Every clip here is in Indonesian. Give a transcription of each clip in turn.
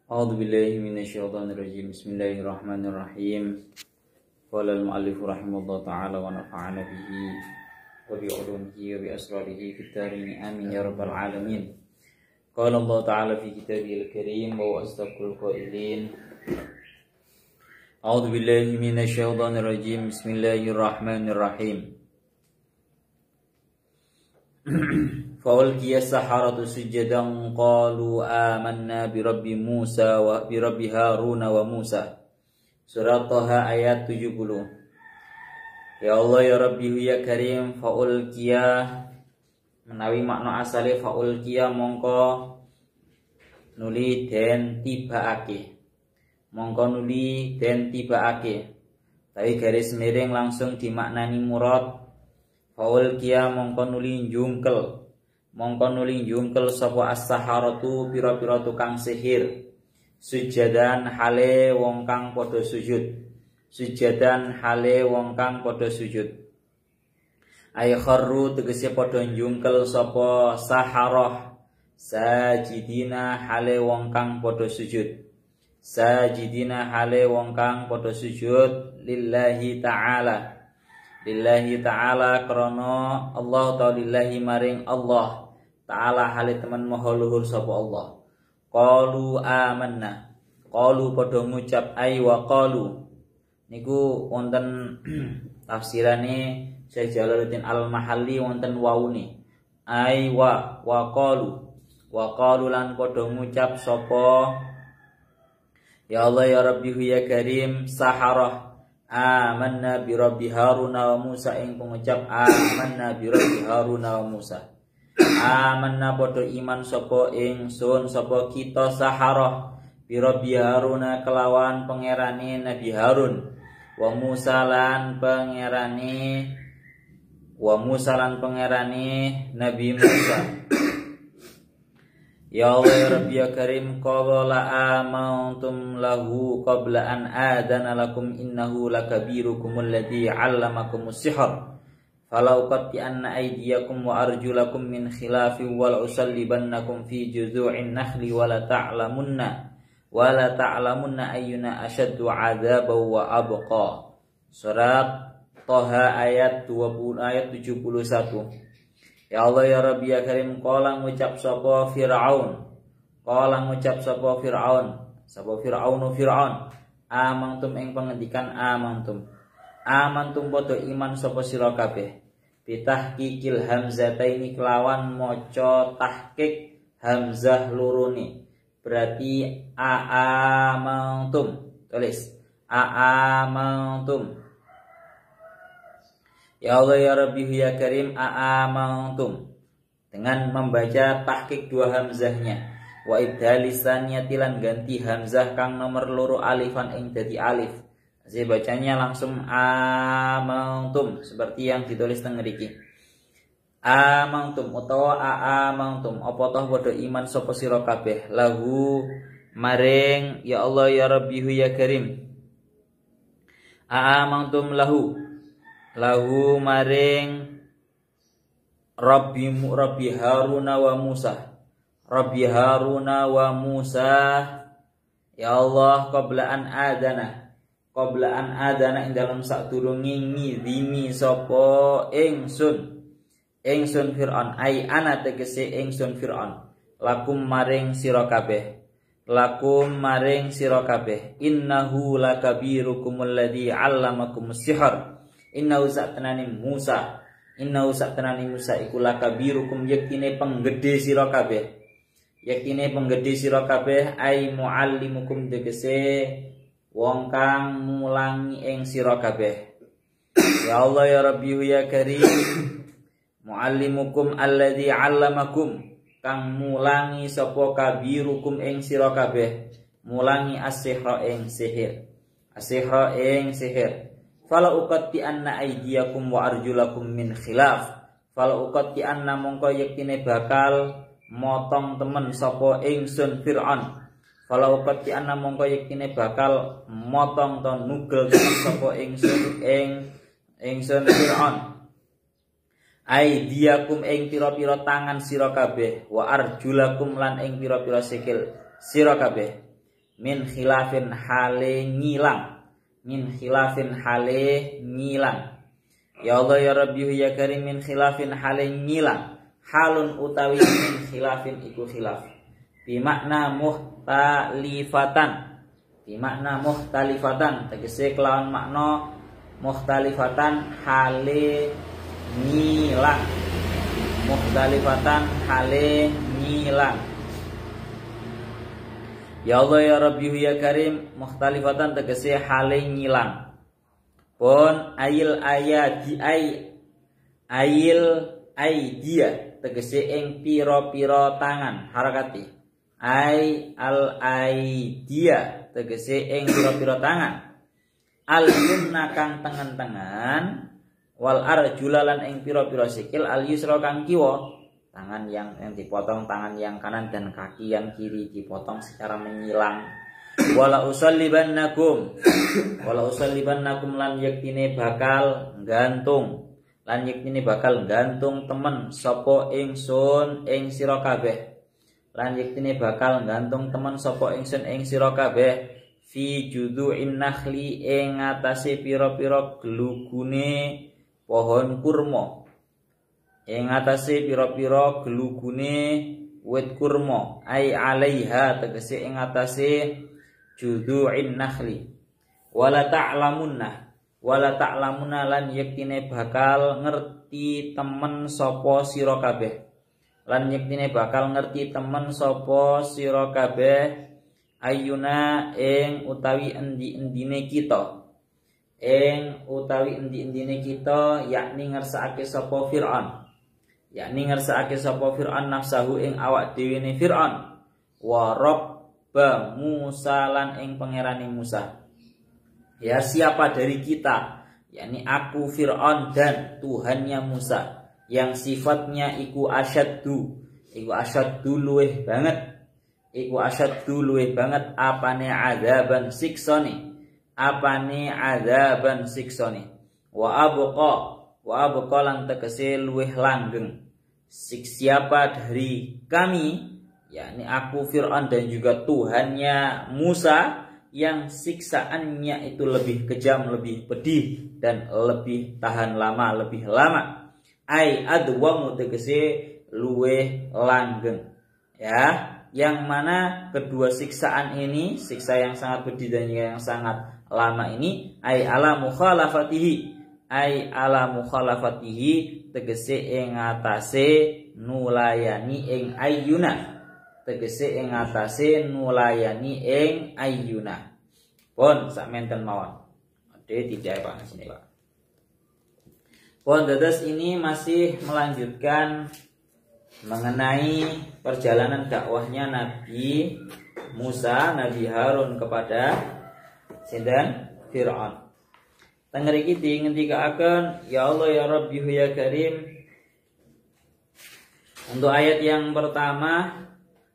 A'udzu billahi minasyaitonir rajim. Bismillahirrahmanirrahim. Qala al-mu'allif rahimahullah ta'ala wa nafa'ana bihi wa bi ulumihi wa bi asrarihi fid darin amin ya rabbal alamin. Qala Allah ta'ala fi kitabihil karim wa asdaqul qailin. A'udzu billahi minasyaitonir rajim. Bismillahirrahmanirrahim. فَأُلْقِيَ السَّحَرَةُ سُجَّدًا قَالُوا آمَنَّا بِرَبِّ مُوسَى وَبِرَبِّ هَارُونَ وَمُوسَى. Surat Thaha ayat 70. Ya Allah ya Rabbi ya Karim, fa'ulqiya menawi makna asale fa'ulqiya mongko nuli den tibaake. Mongko nuli den tibaake. Tapi garis miring langsung dimaknani murad. Fa'ulqiya mongko nuli njungkel. Mongko nuli njungkel sapa as-saharatu pira-pira tukang sihir. Sujadan hale wong kang padha sujud. Sujadan hale wong kang padha sujud. Ay kharru tegese padha njungkel sapa saharah. Sajidina hale wong kang padha sujud. Sajidina hale wong kang padha sujud lillahi ta'ala. Lillahi ta'ala krana Allah ta'ala lillahi maring Allah ta'ala hale teman maha luhur sapa Allah. Qalu amanna. Qalu padha ngucap ay wa qalu. Niku wonten tafsirane Syekh Jalaluddin Al-Mahalli wonten waune. Ay wa qalu. Wa qalu lan padha ngucap sapa ya Allah ya Rabbi ya Karim saharah. Amanna bi Rabbi Haruna wa Musa ing pengucap amanna bi Rabbi Haruna wa Musa. Amanna padha iman sapa ingsun sapa kita saharah bi Rabbi Haruna kelawan pangerane Nabi Harun wa Musa lan pangerane Nabi Musa. Ya Allah ya Rabbi ya Karim qala amantum lahu qabla an adana lakum innahu lakabirukum alladhi 'allamakumus sihr falau qatti anna aydiyakum wa arjulakum min khilafin wal usallibannakum fi juzu'in nakhli wala ta'lamunna ayyuna ashaddu 'adzaban wa abqa. Surat Thaha ayat 20 ayat 71. Ya Allah ya Rabbi ya Karim qala ngucap sapa Firaun. Qala ngucap sapa Firaun. Sapa Firaun amantum ing pengendikan amantum. Amantum padha iman sapa sira kabeh. Bitahqiqil hamzataini kelawan maca tahqiq hamzah lurune. Berarti amantum. Tulis amantum. Ya Allah ya Rabbi ya Karim a'amantum dengan membaca tahqiq dua hamzahnya wa ibdalisannya tilan ganti hamzah kang nomor loro alifan ing dadi alif. Jadi bacanya langsung amantum seperti yang ditulis teng mriki. Amantum utawa a'amantum apa toh padha iman sapa sira kabeh lahu maring ya Allah ya Rabbi ya Karim. A'amantum lahu maring Rabbi Haruna wa Musa. Rabbi Haruna wa Musa ya Allah qabla an adana ing dalam sadurunge ngidini sapa ingsun Fir'aun ai ana tegese ingsun Fir'aun lakum maring sira kabeh innahu lakabirukum alladhi 'allamakumus sihr. Innahu sa'tanani Musa iku lakabirukum yaktine penggede sira kabeh. Ai muallimukum tegese wong kang mulangi ing sira kabeh. Ya Allah ya Rabbi ya Karim muallimukum alladzi 'allamakum kang mulangi sapa kabirukum ing sira kabeh. Mulangi as-sihra ing sihir. Fala uqatti anna aydiyakum wa arjulakum min khilaf. Fala uqatti anna mongko yektine bakal motong temen sapa ingsun Fir'aun. Fala uqatti anna mongko yektine bakal motong to nugel temen sapa ingsun Fir'aun. Aydiyakum ing pira-pira tangan sira kabeh wa arjulakum lan ing pira-pira sikil sira kabeh. min khilafin hale ngilang, min khilafin hale ngilang. Ya Allah ya Rabbi ya Karim min khilafin hale ngilang, halun utawi min khilafin iku khilaf bimakna muhtalifatan, bimakna muhtalifatan tegese kelawan makna muhtalifatan hale ngilang, muhtalifatan hale ngilang. Ya Allah ya Rabbi ya Karim muhtalifatan tegese hale ngilang. Pun ayil ayadi ayil aidia tegese ing pira-pira tangan harakati. Al aidia tegese ing pira-pira tangan. Al yumna kang tengen-tengen, wal arjula lan ing pira-pira sikil, al yusra kang kiwa. Tangan yang dipotong, tangan yang kanan dan kaki yang kiri dipotong secara menyilang. Wala usallibannakum lan yektine bakal gantung, lan yektine bakal gantung temen sapa ingsun ing sira kabeh, lan yektine bakal gantung temen sapa ingsun ing sira kabeh fi judu'in nakhli ing atase pira-pira glugune pohon kurma, ing atase pira-pira glugune wit kurma, ai alaiha tegese ing atase judu'in nakhli. Wala ta'lamunna lan yektine bakal ngerti temen sapa sira kabeh, lan yektine bakal ngerti temen sapa sira kabeh ayuna ing utawi endi-endine kita, ing utawi endi-endine kita, yakni ngersakake sapa Fir'aun, yakni ngersakake sapa Fir'aun nafsahu ing awak dhewe ne Fir'aun, wa rabba Musa lan ing pangerane Musa. Ya siapa dari kita, yakni aku Fir'aun dan Tuhannya Musa, yang sifatnya iku asyaddu luweh banget, iku asyaddu luweh banget apane adaban siksane, apane adaban siksane. Wa abqa lan tegese luweh langgeng. Siapa dari kami, yakni aku Fir'aun dan juga Tuhannya Musa, yang siksaannya itu lebih kejam, lebih pedih dan lebih tahan lama, lebih lama. Ai adwamu tegese luweh langgeng. Ya, yang mana kedua siksaan ini, siksa yang sangat pedih dan yang sangat lama ini, ai ala mukhalafatihi tegese ing atase nulayani ing ayyuna, tegese ing atase nulayani ing ayyuna. Pun sakmenten mawon. Ade tidak Pak sini Pak. Pun dados ini masih melanjutkan mengenai perjalanan dakwahnya Nabi Musa, Nabi Harun kepada sinten Fir'aun. Tengriki ngendikaaken ya Allah ya Rabbi ya Karim. Untuk ayat yang pertama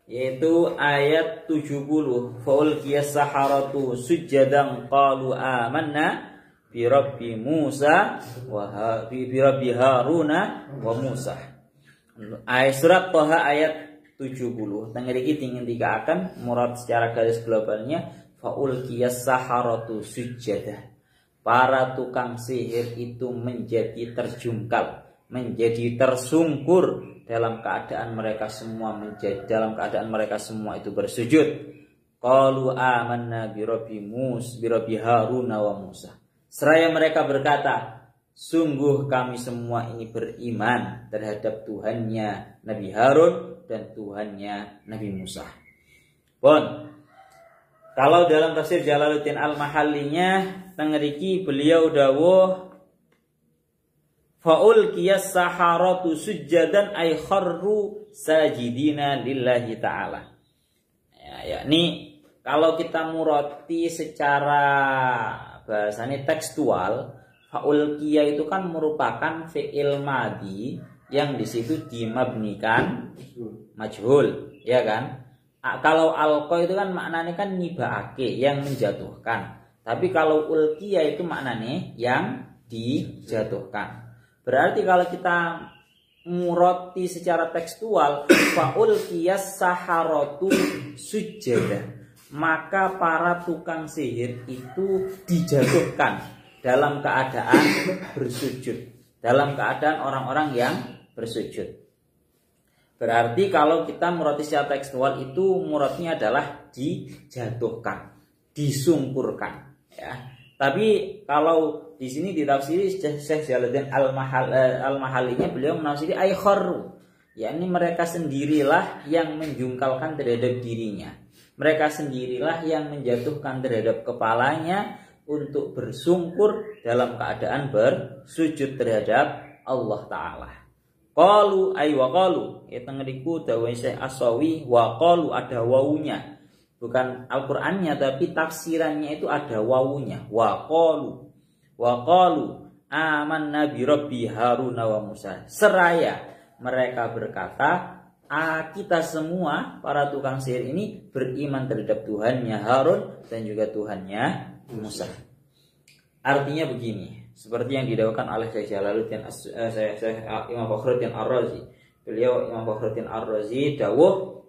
yaitu ayat 70, faul qiyas saharatu sujjadan qalu amanna bi rabbi Musa wa bi rabbi Haruna wa Musa. Ayat surat Toha ayat 70. Tengriki ngendikaaken murad secara garis globalnya faul qiyas saharatu sujjadah. Para tukang sihir itu menjadi terjungkal, menjadi tersungkur dalam keadaan mereka semua itu bersujud. Qalu amanna bi rabbi Haruna wa Musa. Seraya mereka berkata, sungguh kami semua ini beriman terhadap Tuhannya Nabi Harun dan Tuhannya Nabi Musa. Pun kalau dalam tafsir Jalaluddin Al-Mahallinya tengriki beliau dawuh faul qiyas saharatu sujjadan ay kharru sajidina lillahi ta'ala. Ya, yakni kalau kita murati secara bahasanya tekstual, faul qiya itu kan merupakan fi'il madhi yang di situ dimabnikan majhul, ya kan? Kalau alqa itu kan maknanya kan nibaake, yang menjatuhkan. Tapi kalau ulqiya itu maknanya yang dijatuhkan. Berarti kalau kita murati secara tekstual, faul qiyas saharatu sujjada, maka para tukang sihir itu dijatuhkan dalam keadaan bersujud, dalam keadaan orang-orang yang bersujud. Berarti kalau kita murati secara tekstual itu muratnya adalah dijatuhkan, disungkurkan, ya. Tapi kalau di sini ditafsiri Syekh Jalaluddin Al-Mahalinya, beliau menafsiri ay kharru, yakni mereka sendirilah yang menjungkalkan terhadap dirinya. Mereka sendirilah yang menjatuhkan terhadap kepalanya untuk bersungkur dalam keadaan bersujud terhadap Allah Ta'ala. Qalu ay wa qalu, itu ngeriku dawai Syekh As-Sawi, wa qalu ada wawunya. Bukan Al-Qur'annya tapi tafsirannya itu ada wawunya. Wa qalu amanna bi rabbi Harun wa Musa. Seraya mereka berkata, kita semua para tukang sihir ini beriman terhadap Tuhannya Harun dan juga Tuhannya Musa. Artinya begini, seperti yang didakwakan oleh Syekh Jalaluddin Imam Fakhruddin Ar-Razi. Beliau Imam Fakhruddin Ar-Razi dawuh,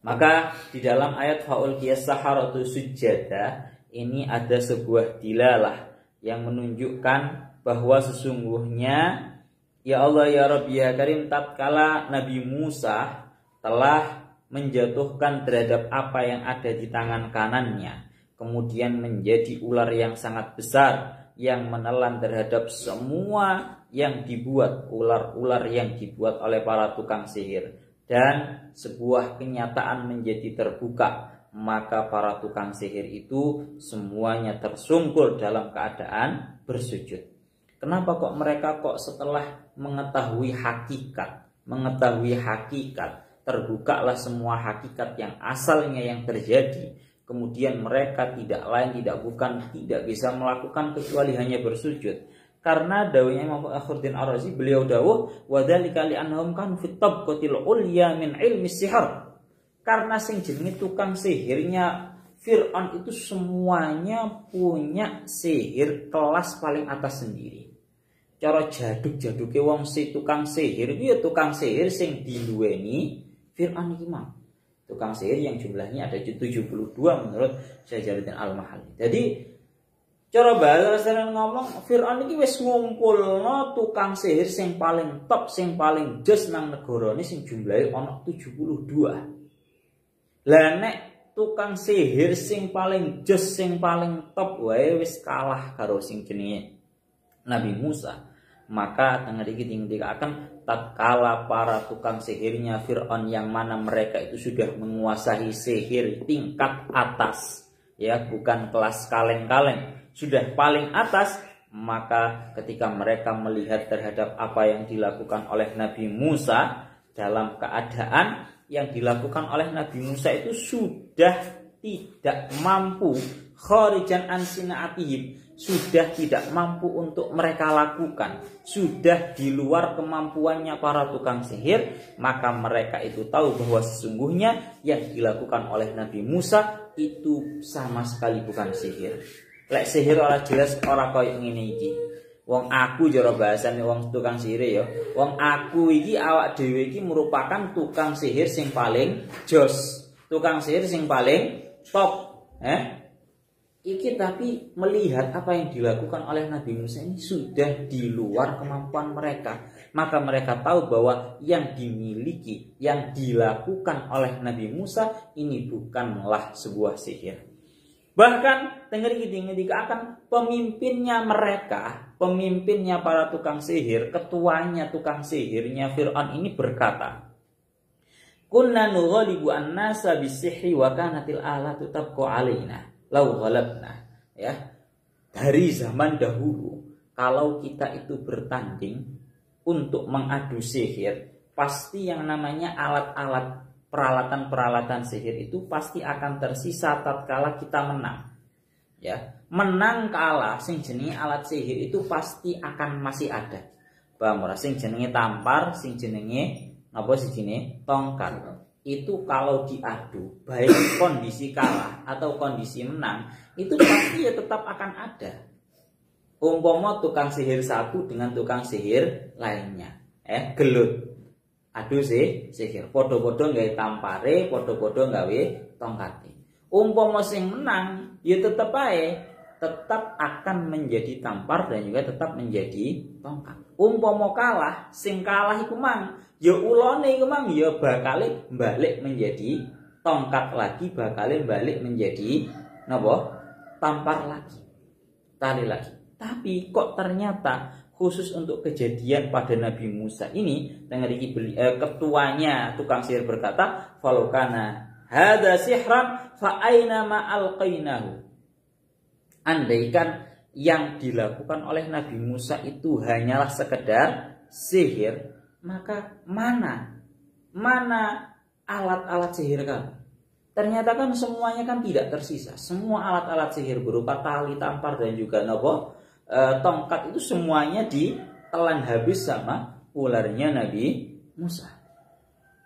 maka di dalam ayat faul qiyas saharatu sujada ini ada sebuah dilalah yang menunjukkan bahwa sesungguhnya ya Allah ya Rabbi ya Karim, tatkala Nabi Musa telah menjatuhkan terhadap apa yang ada di tangan kanannya, kemudian menjadi ular yang sangat besar yang menelan terhadap semua yang dibuat, ular-ular yang dibuat oleh para tukang sihir, dan sebuah kenyataan menjadi terbuka, maka para tukang sihir itu semuanya tersungkur dalam keadaan bersujud. Kenapa kok mereka setelah mengetahui hakikat, terbukalah semua hakikat yang asalnya yang terjadi, kemudian mereka tidak bisa melakukan kecuali hanya bersujud. Karena dawuhnya Imam Fakhruddin Ar-Razi, beliau dawuh wadzalika li annahum kan fi tabqatil ulya min ilmi sihar. Karena sing jenenge tukang sihirnya Fir'aun itu semuanya punya sihir kelas paling atas sendiri. Cara jaduk-jaduke wong si tukang sihir itu ya tukang sihir sing diluweni Fir'aun iki mah. Tukang sihir yang jumlahnya ada 72 menurut Syekh Jalaluddin Al-Mahali. Jadi cara bahasa sering ngomong, Fir'aun iki wis ngumpulno tukang sihir sing paling top, sing paling jos nang negarane sing jumlahe ana 72. Lah nek tukang sihir sing paling jos, sing paling top wae wis kalah karo sing jenenge Nabi Musa, maka tengah dikit akan tatkala para tukang sihirnya Fir'aun yang mana mereka itu sudah menguasai sihir tingkat atas, ya bukan kelas kaleng-kaleng, sudah paling atas, maka ketika mereka melihat terhadap apa yang dilakukan oleh Nabi Musa, dalam keadaan yang dilakukan oleh Nabi Musa itu sudah tidak mampu, kharijan an sinaatihim, sudah tidak mampu untuk mereka lakukan, sudah di luar kemampuannya para tukang sihir, maka mereka itu tahu bahwa sesungguhnya yang dilakukan oleh Nabi Musa itu sama sekali bukan sihir. Lek sihir ora jelas, ora koyo ngene iki. Wong aku jara bahasane wong tukang sihir ya. Wong aku iki awak dhewe iki merupakan tukang sihir sing paling jos, tukang sihir sing paling top. Iki tapi melihat apa yang dilakukan oleh Nabi Musa ini sudah di luar kemampuan mereka. Maka mereka tahu bahwa yang dimiliki, yang dilakukan oleh Nabi Musa ini bukanlah sebuah sihir. Bahkan dengar ketika akan pemimpinnya mereka, pemimpinnya para tukang sihir, ketuanya tukang sihirnya Fir'aun ini berkata, kunna nughalibu an-nasa bisihri wa kanatil alatu tabqa alaina lau ghalabna. Ya, dari zaman dahulu kalau kita itu bertanding untuk mengadu sihir, pasti yang namanya alat-alat, peralatan-peralatan sihir itu pasti akan tersisa tatkala kita menang. Ya, menang kalah sing jenenge alat sihir itu pasti akan masih ada. Paham ora? Sing jenenge tampar, sing jenenge napa sing jenenge tongkat. Itu kalau diadu, baik kondisi kalah atau kondisi menang, itu pasti ya tetap akan ada. Umpama tukang sihir satu dengan tukang sihir lainnya, gelut. Aduh sihir, podo-podo gawe tampare, podo-podo gawe tongkate. Umpama sing menang, ya tetep akan menjadi tampar dan juga tetap menjadi tongkat. Umpama kalah, sing kalah iku mang, ya ulone iku mang ya bakal balik menjadi tongkat lagi, bakal balik menjadi napa? Tampar lagi. Tali lagi. Tapi kok ternyata khusus untuk kejadian pada Nabi Musa ini, ketuanya tukang sihir berkata, "Falokana hadza sihran fa aina ma alqainahu." Andaikan yang dilakukan oleh Nabi Musa itu hanyalah sekedar sihir, maka mana alat-alat sihir kamu? Ternyata kan semuanya kan tidak tersisa. Semua alat-alat sihir berupa tali, tampar dan juga tongkat itu semuanya ditelan habis sama ularnya Nabi Musa.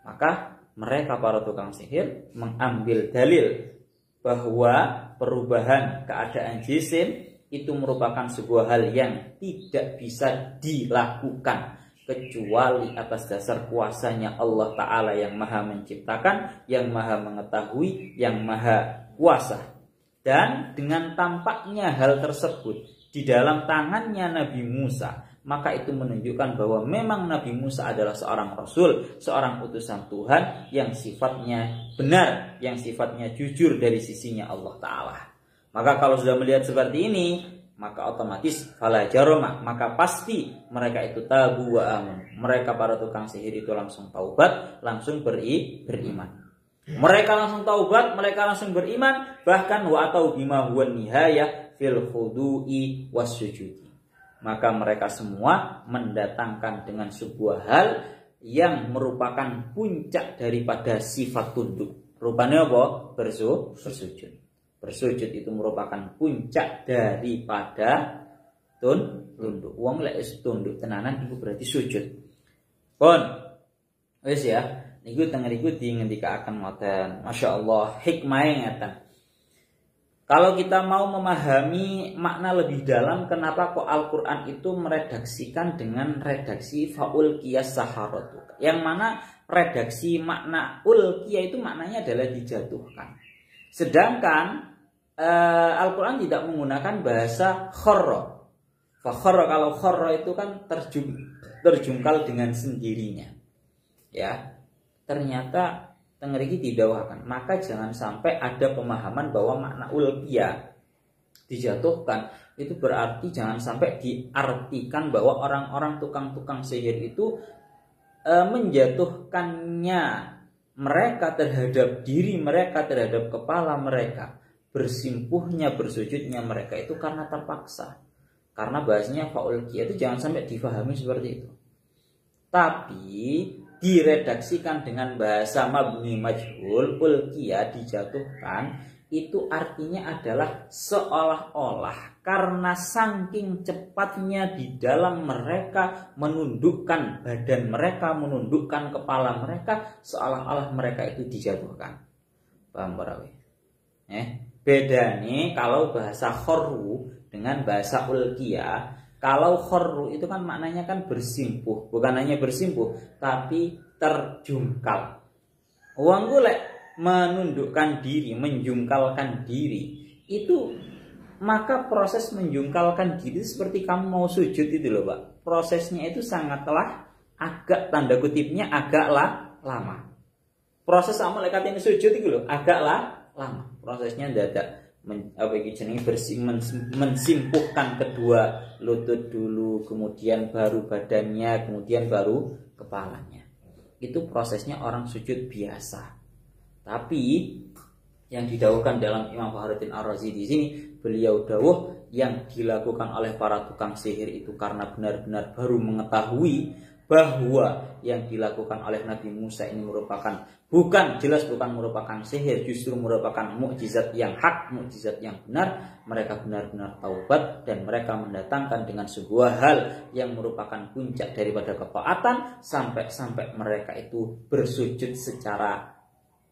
Maka mereka para tukang sihir mengambil dalil bahwa perubahan keadaan jisim itu merupakan sebuah hal yang tidak bisa dilakukan kecuali atas dasar kuasanya Allah Ta'ala yang maha menciptakan, yang maha mengetahui, yang maha kuasa. Dan dengan tampaknya hal tersebut di dalam tangannya Nabi Musa, maka itu menunjukkan bahwa memang Nabi Musa adalah seorang Rasul, seorang utusan Tuhan yang sifatnya benar, yang sifatnya jujur dari sisinya Allah Ta'ala. Maka kalau sudah melihat seperti ini, maka otomatis fala jaroma, maka pasti mereka itu tabu wa amun. Mereka para tukang sihir itu langsung taubat, langsung beriman. Mereka langsung taubat, mereka langsung beriman, bahkan wa atau bima huwa nihayah fil khudu'i wassujudi. Maka mereka semua mendatangkan dengan sebuah hal yang merupakan puncak daripada sifat tunduk. Rupanya apa? Bersujud. Bersujud itu merupakan puncak daripada tunduk. Wong lek tunduk tenanan itu berarti sujud. Pun wis ya, niku teng niku dingendikaken ngoten. Masyaallah hikmahe ngeten. Kalau kita mau memahami makna lebih dalam kenapa kok Al-Qur'an itu meredaksikan dengan redaksi faul qiyas saharatu. Yang mana redaksi makna ulqiya itu maknanya adalah dijatuhkan. Sedangkan Al-Quran tidak menggunakan bahasa kharra. Fakharra, kalau kharra itu kan terjungkal dengan sendirinya. Ya, ternyata tengeriki didawahkan. Maka jangan sampai ada pemahaman bahwa makna ulqiya dijatuhkan itu berarti jangan sampai diartikan bahwa orang-orang tukang-tukang sihir itu menjatuhkannya mereka terhadap diri mereka, terhadap kepala mereka, bersimpuhnya, bersujudnya mereka itu karena terpaksa. Karena bahasanya faul qiyah itu jangan sampai difahami seperti itu. Tapi diredaksikan dengan bahasa mabni majhul, ulqiyah dijatuhkan, itu artinya adalah seolah-olah karena saking cepatnya di dalam mereka menundukkan badan mereka, menundukkan kepala mereka, seolah-olah mereka itu dijatuhkan. Paham barawi? Beda nih kalau bahasa kharru dengan bahasa ulqiyah. Kalau kharru itu kan maknanya kan bersimpuh, bukan hanya bersimpuh tapi terjungkal. Wong golek menundukkan diri, menjungkalkan diri, itu maka proses menjungkalkan diri seperti kamu mau sujud itu loh Pak. Prosesnya itu sangatlah agak tanda kutipnya agaklah lama. Proses sama malaikat ini sujud itu loh agaklah lama. Prosesnya dadak mensimpuhkan kedua lutut dulu, kemudian baru badannya, kemudian baru kepalanya. Itu prosesnya orang sujud biasa. Tapi yang didawuhkan dalam Imam Fakhruddin Ar-Razi di sini, beliau dawuh yang dilakukan oleh para tukang sihir itu karena benar-benar baru mengetahui bahwa yang dilakukan oleh Nabi Musa ini merupakan bukan merupakan sihir, justru merupakan mukjizat yang hak, mukjizat yang benar. Mereka benar-benar taubat dan mereka mendatangkan dengan sebuah hal yang merupakan puncak daripada ketaatan sampai mereka itu bersujud secara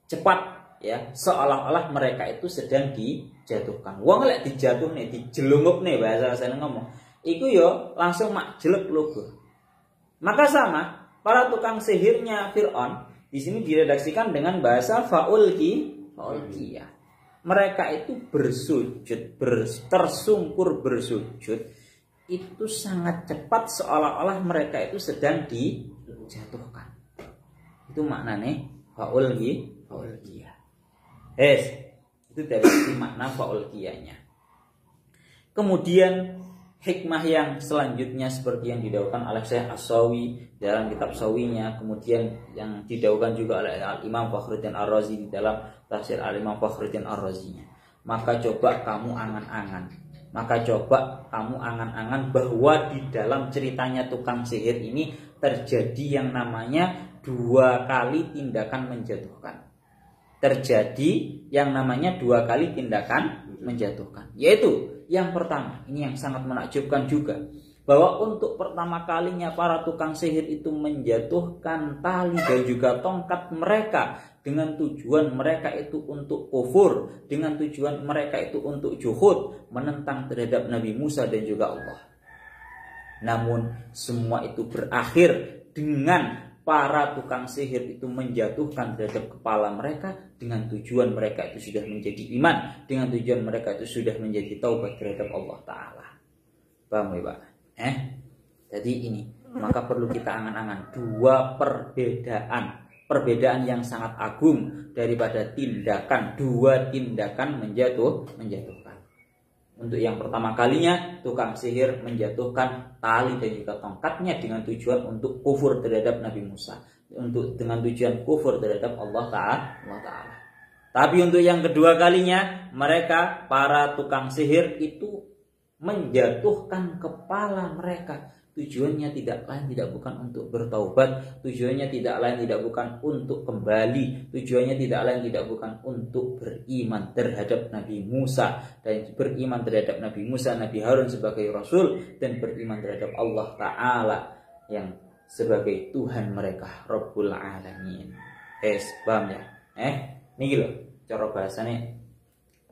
cepat, ya, seolah-olah mereka itu sedang dijatuhkan. Wong lek dijatuh nih, dijelungup nih bahasa saya ngomong. Iku yo langsung mak jelek logo. Maka sama para tukang sihirnya Fir'aun di sini diredaksikan dengan bahasa faul qiyah. mereka itu bersujud, tersungkur bersujud, itu sangat cepat seolah-olah mereka itu sedang dijatuhkan. Itu maknanya faulqiyah. Itu dari makna faulqiyahnya. Kemudian hikmah yang selanjutnya seperti yang didaukan oleh Syekh As-Sawi dalam kitab Sawinya, kemudian yang didaukan juga oleh Al-Imam Fakhruddin Ar-Razi di dalam tafsir Al-Imam Fakhruddin Ar-Razinya. Maka coba kamu angan-angan bahwa di dalam ceritanya tukang sihir ini terjadi yang namanya 2 kali tindakan menjatuhkan. Yaitu yang pertama, ini yang sangat menakjubkan juga, bahwa untuk pertama kalinya para tukang sihir itu menjatuhkan tali dan juga tongkat mereka dengan tujuan mereka itu untuk kufur, dengan tujuan mereka itu untuk juhud, menentang terhadap Nabi Musa dan juga Allah. Namun semua itu berakhir dengan para tukang sihir itu menjatuhkan terhadap kepala mereka dengan tujuan mereka itu sudah menjadi iman, dengan tujuan mereka itu sudah menjadi taubat terhadap Allah Ta'ala. Paham ya Pak? Jadi ini, maka perlu kita angan-angan 2 perbedaan yang sangat agung daripada 2 tindakan menjatuhkan. Untuk yang pertama kalinya tukang sihir menjatuhkan tali dan juga tongkatnya dengan tujuan untuk kufur terhadap Nabi Musa, dengan tujuan kufur terhadap Allah Ta'ala. Tapi untuk yang kedua kalinya, mereka para tukang sihir itu menjatuhkan kepala mereka. Tujuannya tidak lain tidak bukan untuk bertaubat, tujuannya tidak lain tidak bukan untuk kembali, tujuannya tidak lain tidak bukan untuk beriman terhadap Nabi Musa, dan beriman terhadap Nabi Musa, Nabi Harun sebagai Rasul, dan beriman terhadap Allah Ta'ala yang sebagai Tuhan mereka, Rabbul Alamin. Paham ya? Ini loh cara bahasanya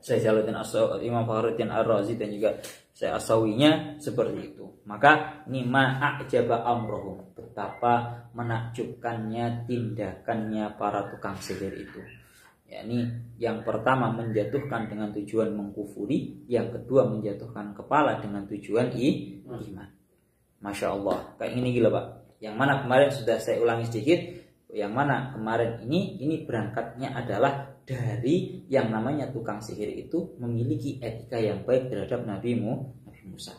Syekh Jalaluddin Imam Fakhruddin Ar-Razi dan juga Syekh As-Sawinya seperti itu. Maka ini ma'ajaba amrohum, betapa menakjubkannya tindakannya para tukang sihir itu. Yakni yang pertama menjatuhkan dengan tujuan mengkufuri, yang kedua menjatuhkan kepala dengan tujuan iman. Masya Allah, kayak ini gila Pak. Yang mana kemarin sudah saya ulangi sedikit, yang mana kemarin ini berangkatnya adalah dari yang namanya tukang sihir itu memiliki etika yang baik terhadap Nabi Musa.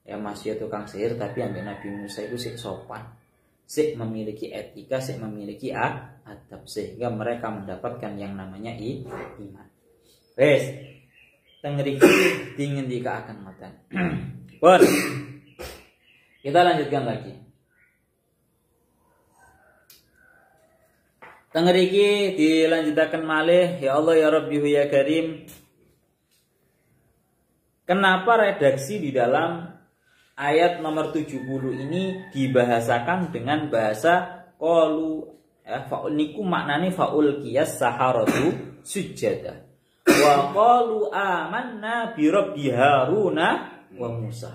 Ya masih tukang sihir tapi ambil Nabi Musa itu sik sopan, sik memiliki etika, sik memiliki adab, sehingga mereka mendapatkan yang namanya iman. Tengriki dingin jika akan ngoten. Bon. Kita lanjutkan lagi. Tengriki dilanjutkan malih, ya Allah ya Rabbi ya Karim. Kenapa redaksi di dalam ayat nomor 70 ini dibahasakan dengan bahasa qalu, niku maknane faul qiyas saharatu sujada. Wa qalu amanna bi rabbi Haruna wa Musa.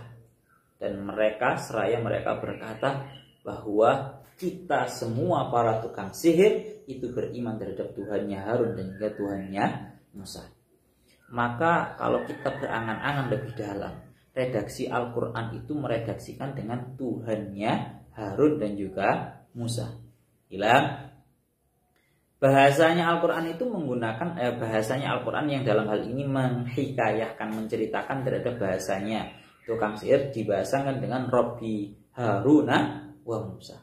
Dan mereka seraya mereka berkata bahwa kita semua para tukang sihir itu beriman terhadap Tuhannya Harun dan juga Tuhannya Musa. Maka kalau kita berangan-angan lebih dalam, redaksi Al-Quran itu meredaksikan dengan Tuhannya Harun dan juga Musa. Hilang. Bahasanya Al-Quran itu menggunakan bahasanya Al-Quran yang dalam hal ini menghikayahkan, menceritakan terhadap bahasanya tukang sihir dibahasakan dengan Rabbi Haruna wa Musa.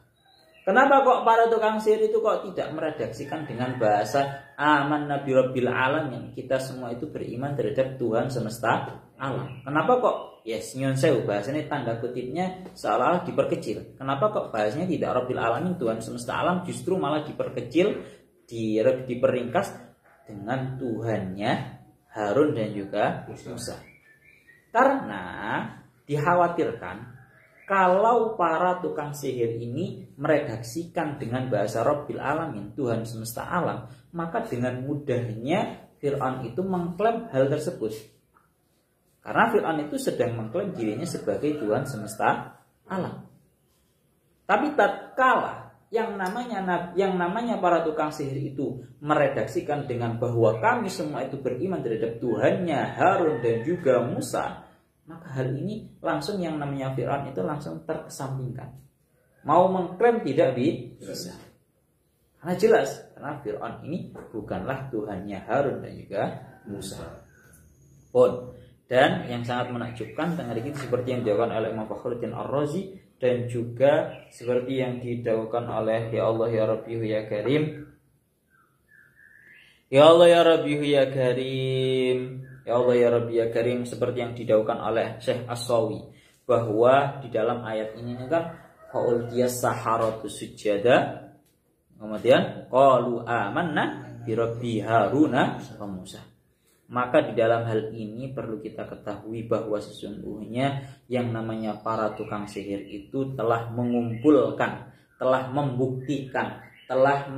Kenapa kok para tukang sihir itu kok tidak meredaksikan dengan bahasa aman nabi rabbil alamin, kita semua itu beriman terhadap Tuhan semesta alam? Kenapa kok nyun sewu bahasanya tanda kutipnya seolah-olah diperkecil? Kenapa kok bahasanya tidak rabbil alamin Tuhan semesta alam, justru malah diperkecil, diperingkas dengan Tuhannya Harun dan juga Musa? Karena dikhawatirkan kalau para tukang sihir ini meredaksikan dengan bahasa Rabbil Alamin, Tuhan semesta alam, maka dengan mudahnya Fir'aun itu mengklaim hal tersebut. Karena Fir'aun itu sedang mengklaim dirinya sebagai Tuhan semesta alam. Tapi tatkala yang namanya para tukang sihir itu meredaksikan dengan bahwa kami semua itu beriman terhadap Tuhannya Harun dan juga Musa, maka hal ini langsung yang namanya Fir'aun itu langsung terkesampingkan. Mau mengklaim tidak bisa. Karena jelas, karena Fir'aun ini bukanlah Tuhannya Harun dan juga Musa. Dan yang sangat menakjubkan tengah ini seperti yang dilakukan oleh Imam Fakhruddin Ar-Razi dan juga seperti yang didaukan oleh Ya Allah ya Rabbi ya Karim. Ya Allah ya Rabbi ya Karim. Ya Allah ya Rabbi ya Karim, seperti yang didaukan oleh Syekh As-Sawi bahwa di dalam ayat ini kan faulqiyas saharatu sujada, kemudian qalu amanna bi rabbi Haruna wa Musa. Maka di dalam hal ini perlu kita ketahui bahwa sesungguhnya yang namanya para tukang sihir itu telah mengumpulkan, telah membuktikan, telah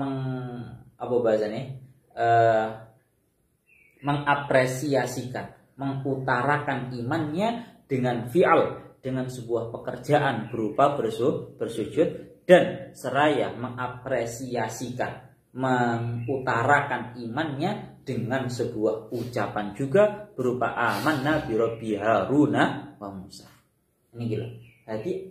mengapresiasikan, mengutarakan imannya dengan fi'al, dengan sebuah pekerjaan berupa bersujud, dan seraya mengapresiasikan, mengutarakan imannya dengan sebuah ucapan juga berupa amanna bi rabbi Haruna wa Musa. Ini gila. Jadi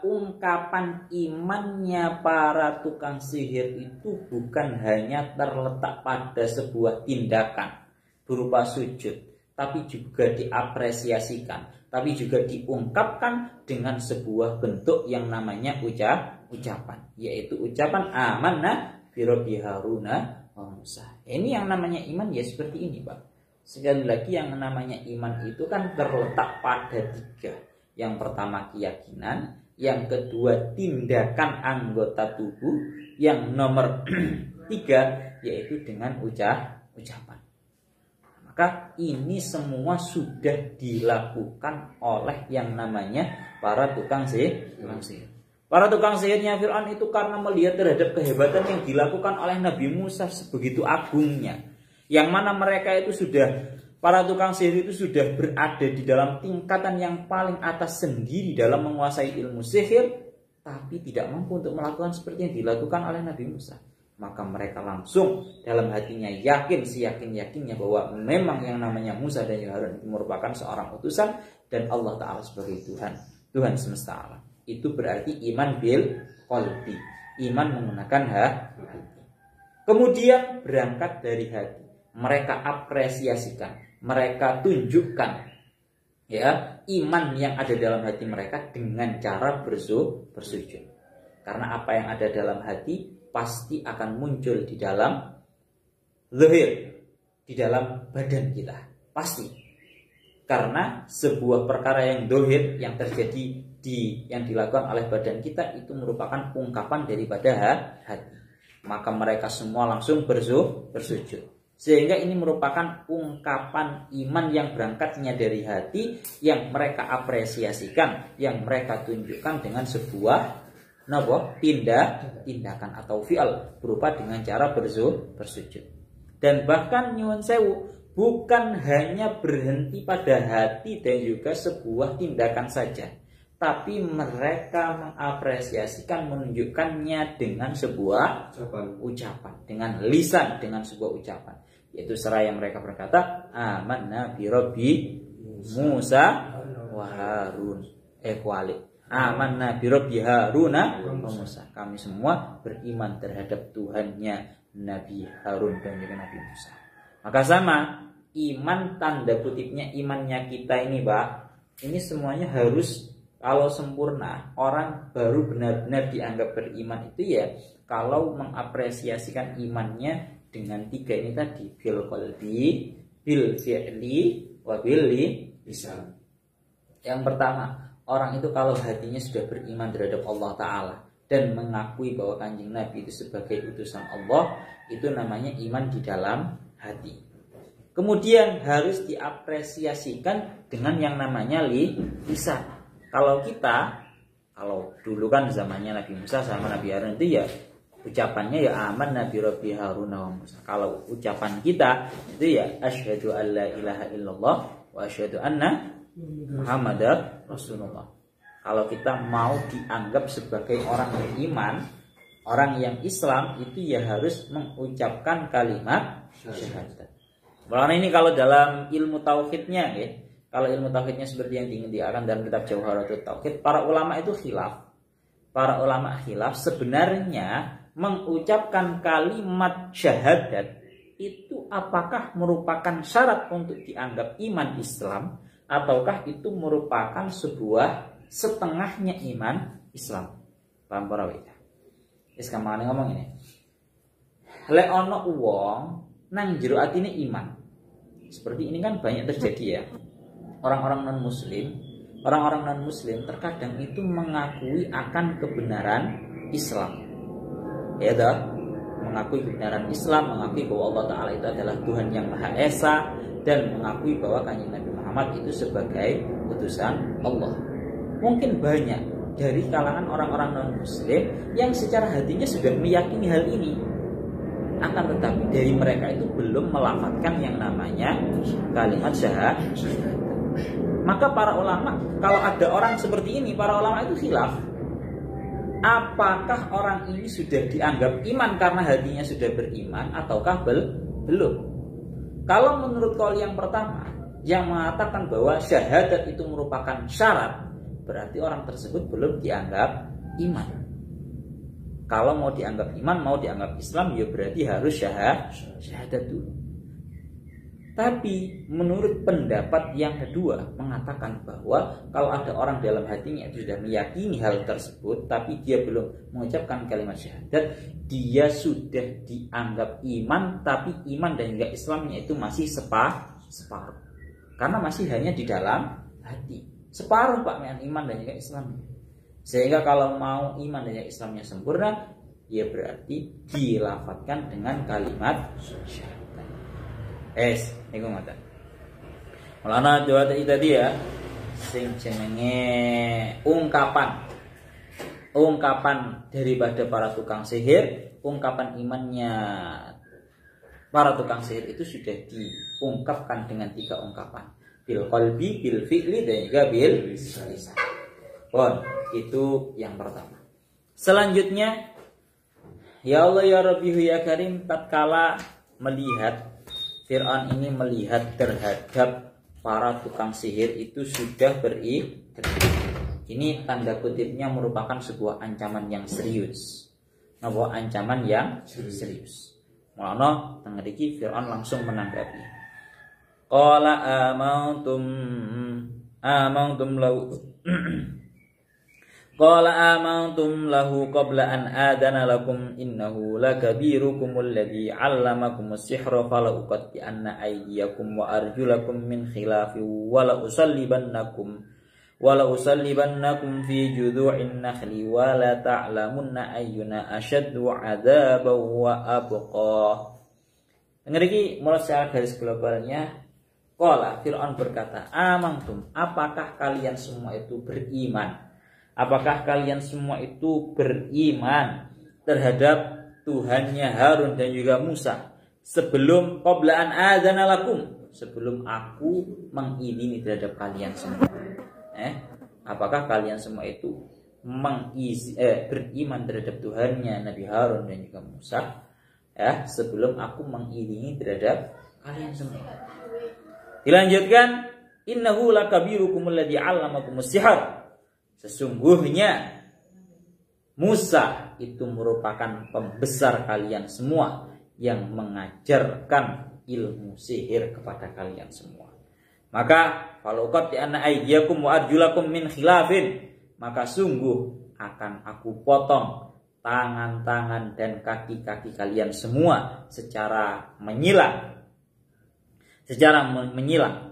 ungkapan imannya para tukang sihir itu bukan hanya terletak pada sebuah tindakan berupa sujud, tapi juga diapresiasikan, tapi juga diungkapkan dengan sebuah bentuk yang namanya ucapan, yaitu ucapan amanna bi rabbi Haruna wa Musa. Ini yang namanya iman ya seperti ini, Pak. Sekali lagi yang namanya iman itu kan terletak pada 3. Yang pertama keyakinan, yang kedua tindakan anggota tubuh, yang nomor 3 yaitu dengan ucapan. Maka ini semua sudah dilakukan oleh yang namanya para tukang sihir. Para tukang sihirnya Fir'aun itu karena melihat terhadap kehebatan yang dilakukan oleh Nabi Musa sebegitu agungnya, yang mana mereka itu para tukang sihir itu sudah berada di dalam tingkatan yang paling atas sendiri dalam menguasai ilmu sihir, tapi tidak mampu untuk melakukan seperti yang dilakukan oleh Nabi Musa. Maka mereka langsung dalam hatinya seyakin-yakinnya bahwa memang yang namanya Musa dan Harun itu merupakan seorang utusan dan Allah Ta'ala sebagai Tuhan semesta alam. Itu berarti iman bil qalbi, iman menggunakan hati. Kemudian berangkat dari hati, mereka apresiasikan, mereka tunjukkan ya iman yang ada dalam hati mereka dengan cara bersujud. Karena apa yang ada dalam hati pasti akan muncul di dalam zahir, di dalam badan kita, pasti. Karena sebuah perkara yang zahir yang terjadi yang dilakukan oleh badan kita itu merupakan ungkapan daripada hati. Maka mereka semua langsung bersujud. Sehingga ini merupakan ungkapan iman yang berangkatnya dari hati, yang mereka apresiasikan, yang mereka tunjukkan dengan sebuah tindakan atau fi'al berupa dengan cara bersujud. Dan bahkan nyuwun sewu, bukan hanya berhenti pada hati dan juga sebuah tindakan saja, tapi mereka mengapresiasikan, menunjukkannya dengan sebuah ucapan, dengan lisan, dengan sebuah ucapan, yaitu seraya mereka berkata amanna bi rabbi Musa wa Harun. Amanna bi rabbi Haruna wa Musa. Kami semua beriman terhadap Tuhannya Nabi Harun dan juga Nabi Musa. Maka sama, iman tanda kutipnya imannya kita ini, Pak, ini semuanya harus kalau sempurna. Orang baru benar-benar dianggap beriman itu ya kalau mengapresiasikan imannya dengan 3 ini tadi, bil qalbi, bil fi'li, wa bil lisan. Yang pertama, orang itu kalau hatinya sudah beriman terhadap Allah Ta'ala dan mengakui bahwa Kanjeng Nabi itu sebagai utusan Allah, itu namanya iman di dalam hati. Kemudian harus diapresiasikan dengan yang namanya lisan. Kalau dulu kan zamannya Nabi Musa sama Nabi Harun itu ya ucapannya ya aman Nabi Rabbi Harun wa Musa. Kalau ucapan kita itu ya asyhadu an la ilaha illallah wa asyhadu anna Muhammadar Rasulullah. Kalau kita mau dianggap sebagai orang beriman, Orang yang Islam itu ya harus mengucapkan kalimat syahadat. Karena ini kalau dalam ilmu tauhidnya ya, kalau ilmu tauhidnya seperti yang diingatkan dalam kitab Jawharatul Tauhid, para ulama itu khilaf. Para ulama khilaf sebenarnya mengucapkan kalimat syahadat itu apakah merupakan syarat untuk dianggap iman Islam, ataukah itu merupakan sebuah setengahnya iman Islam. Paham para wita? Wis kamane ngomong ini. Lek ana wong nang jero atine iman. Seperti ini kan banyak terjadi ya. Orang-orang non muslim terkadang itu mengakui akan kebenaran Islam. Ya dah, mengakui kebenaran Islam, mengakui bahwa Allah Ta'ala itu adalah Tuhan yang Maha Esa, dan mengakui bahwa Kanjeng Nabi Muhammad itu sebagai utusan Allah. Mungkin banyak dari kalangan orang-orang non-muslim yang secara hatinya sudah meyakini hal ini, akan tetapi dari mereka itu belum melafadzkan yang namanya kalimat syahadat. Maka para ulama, kalau ada orang seperti ini, para ulama itu khilaf. Apakah orang ini sudah dianggap iman karena hatinya sudah beriman, ataukah belum? Kalau menurut kaul yang pertama, yang mengatakan bahwa syahadat itu merupakan syarat, berarti orang tersebut belum dianggap iman. Kalau mau dianggap iman, mau dianggap Islam, ya berarti harus syahadat dulu. Tapi menurut pendapat yang kedua mengatakan bahwa kalau ada orang dalam hatinya itu sudah meyakini hal tersebut, tapi dia belum mengucapkan kalimat syahadat, dia sudah dianggap iman, tapi iman dan juga Islamnya itu masih separuh. Karena masih hanya di dalam hati. Separuh Pak dengan iman dan juga Islamnya. Sehingga kalau mau iman dan juga Islamnya sempurna, ya berarti dilafadzkan dengan kalimat syahadat. Niku ngoten. Mulane jawa tadi ya, sing jenenge ungkapan daripada para tukang sihir, ungkapan imannya para tukang sihir itu sudah diungkapkan dengan 3 ungkapan. Bil qalbi, bil fi'li, dan juga bil lisan. Itu yang pertama. Selanjutnya, ya Allah ya Rabbi ya Karim, tatkala melihat Fir'aun ini melihat terhadap para tukang sihir itu sudah beriman. Ini tanda kutipnya merupakan sebuah ancaman yang serius. Ancaman yang serius. Mulane teng mriki Fir'aun langsung menanggapi. Qala amantum lahu Qala amantum lahu qabla an adana lakum innahu lakabirukum alladhi 'allamakumus sihra fala uqatti anna aydiyakum wa arjulakum min khilafi wa la usallibannakum fi judhu'in nakhli wa la ta'lamunna ayyuna ashaddu 'adzaban wa abqa. Ngeriki mulai secara garis globalnya, qala Fir'aun berkata, amantum, apakah kalian semua itu beriman? Apakah kalian semua itu beriman terhadap Tuhannya Harun dan juga Musa sebelum qabla an adzana lakum, sebelum aku mengizini terhadap kalian semua? Apakah kalian semua itu beriman terhadap Tuhannya Nabi Harun dan juga Musa sebelum aku mengizini terhadap kalian semua? Dilanjutkan, innahu lakabirukum alladzi 'allamakumus sihr. Sesungguhnya Musa itu merupakan pembesar kalian semua yang mengajarkan ilmu sihir kepada kalian semua. Maka kalau qad anna aydiyakum wa arjulakum min khilafin, maka sungguh akan aku potong tangan-tangan dan kaki-kaki kalian semua secara menyilang.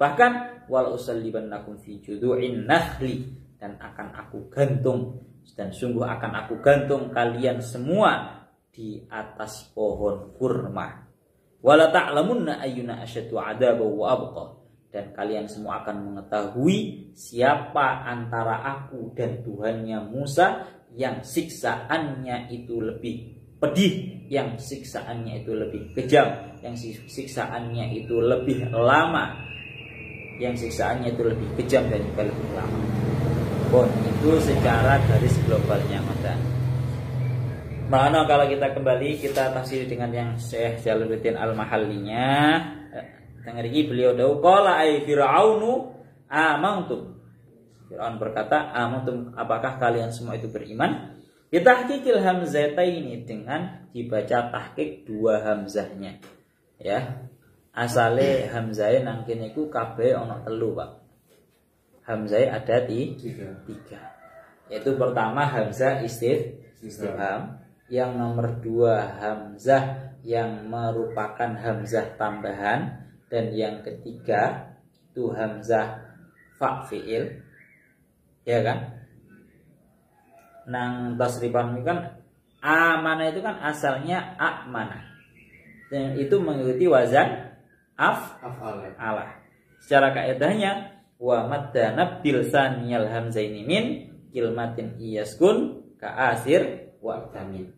Bahkan wal usallibannakum fi judhu'in nakhli, dan akan aku gantung, dan sungguh akan aku gantung kalian semua di atas pohon kurma. Wala ta'lamunna ayyuna asyaddu 'adzaban wa abqa, dan kalian semua akan mengetahui siapa antara aku dan Tuhannya Musa yang siksaannya itu lebih pedih, yang siksaannya itu lebih kejam, yang siksaannya itu lebih lama, yang siksaannya itu lebih kejam dan juga lebih lama. Itu secara garis globalnya mata. Mana kalau kita kembali kita tafsir dengan yang Syekh Jalaluddin Al-Mahallinya. Tengeriki beliau dawuh qala ay fir'aunu amantum. Fir'aun berkata, amantum, apakah kalian semua itu beriman? Bitahqiqil hamzataini, dengan dibaca tahqiq dua hamzahnya. Ya. Asale hamzahe nang kene iku kabeh ana telu, Pak. Hamzahe ada tiga. Yaitu pertama hamzah istifham, yang nomor dua hamzah yang merupakan hamzah tambahan, dan yang ketiga itu hamzah fa fi'il, ya kan? Nang tasrifan kan amana itu kan asalnya amana, dan itu mengikuti wazan af'ala. Secara kaidahnya wa madda bil saniyal hamzaini min kilmatin iyaskun ka asir wa tamin.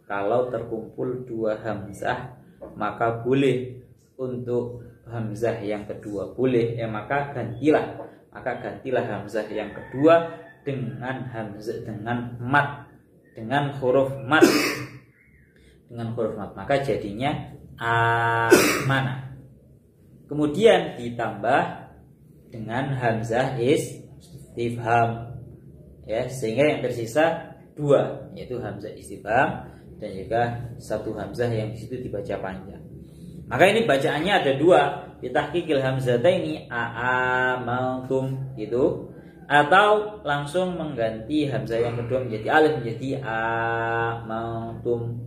Kalau terkumpul dua hamzah maka boleh untuk hamzah yang kedua boleh, maka gantilah hamzah yang kedua dengan hamzah dengan huruf mat maka jadinya amana. Kemudian ditambah dengan hamzah istifham, ya, sehingga yang tersisa dua, yaitu hamzah istifham dan juga satu hamzah yang di situ dibaca panjang. Maka ini bacaannya ada dua, bitahqiqil hamzataini a'amantum gitu, atau langsung mengganti hamzah yang kedua menjadi alif menjadi amantum.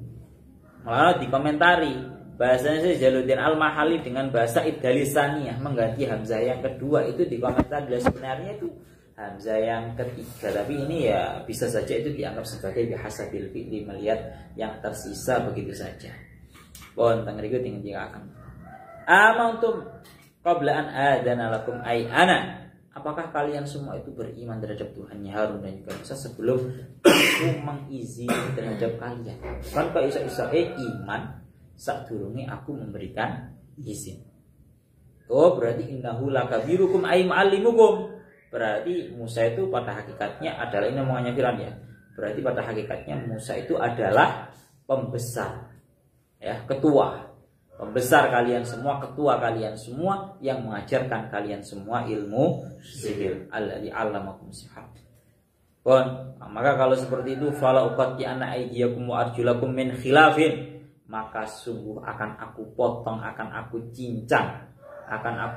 Malah dikomentari bahasanya Jalaluddin Al-Mahalli dengan bahasa Ibdalisaniyah mengganti hamzah yang kedua itu dikomentari sebenarnya itu hamzah yang ketiga, tapi ini ya bisa saja itu dianggap sebagai bihasabil fi'li, melihat yang tersisa begitu saja. Pon tangriku tinggal amantum qabla an adana lakum ay ana, apakah kalian semua itu beriman terhadap Tuhannya Harun dan juga Musa sebelum aku mengizini terhadap kalian? Kan kok iso-iso iman sadurunge aku memberikan izin. Oh, berarti innahu lakabirukum ay ma'allimukum. Berarti Musa itu pada hakikatnya adalah, ini omongannya Firaun ya. Berarti pada hakikatnya Musa itu adalah pembesar, ya, ketua, pembesar kalian semua, ketua kalian semua yang mengajarkan kalian semua ilmu sihir. Alladzi 'allamakum sihir. Bon, maka kalau seperti itu fala uqati anna aydiyakum wa arjulakum min khilafin, maka sungguh akan aku potong, akan aku cincang, akan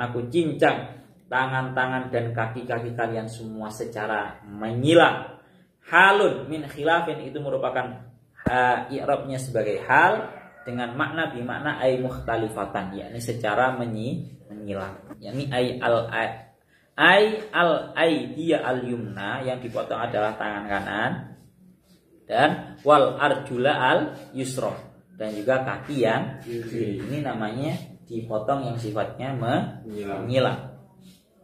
aku cincang tangan-tangan dan kaki-kaki kalian semua secara menyilang. Halun min khilafin itu merupakan i'rabnya sebagai hal dengan makna bimakna ay mukhtalifatan, yakni secara menyilang, yakni ay al aidiya al yumna, yang dipotong adalah tangan kanan, dan wal arjula al yusra, dan juga kaki yang kiri. Ini namanya dipotong yang sifatnya menyilang.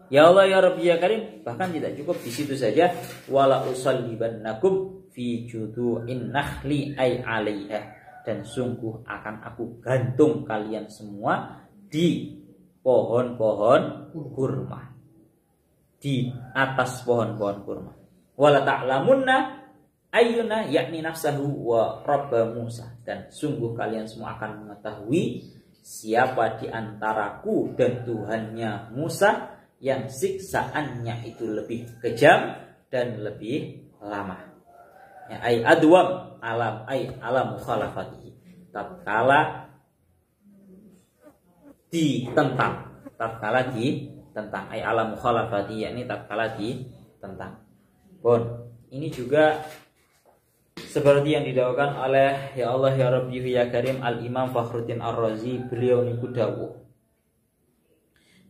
Ya Allah ya Rabbi ya Karim, bahkan tidak cukup di situ saja, wala usallibannakum fi judu'in nakhli ay 'alaiha, dan sungguh akan aku gantung kalian semua di pohon-pohon kurma, di atas pohon-pohon kurma. Wala ta'lamunna ayyuna yakni nafsahu wa rabba Musa, dan sungguh kalian semua akan mengetahui siapa di antaraku dan Tuhannya Musa yang siksaannya itu lebih kejam dan lebih lama. Ya, ay adwam alam ay alam mukhalafati, tatkala ditentang ay alam mukhalafati, yakni tatkala ditentang. Bon, ini juga seperti yang didakwakan oleh ya Allah ya Rabbi ya Karim Al-Imam Fakhruddin Ar-Razi.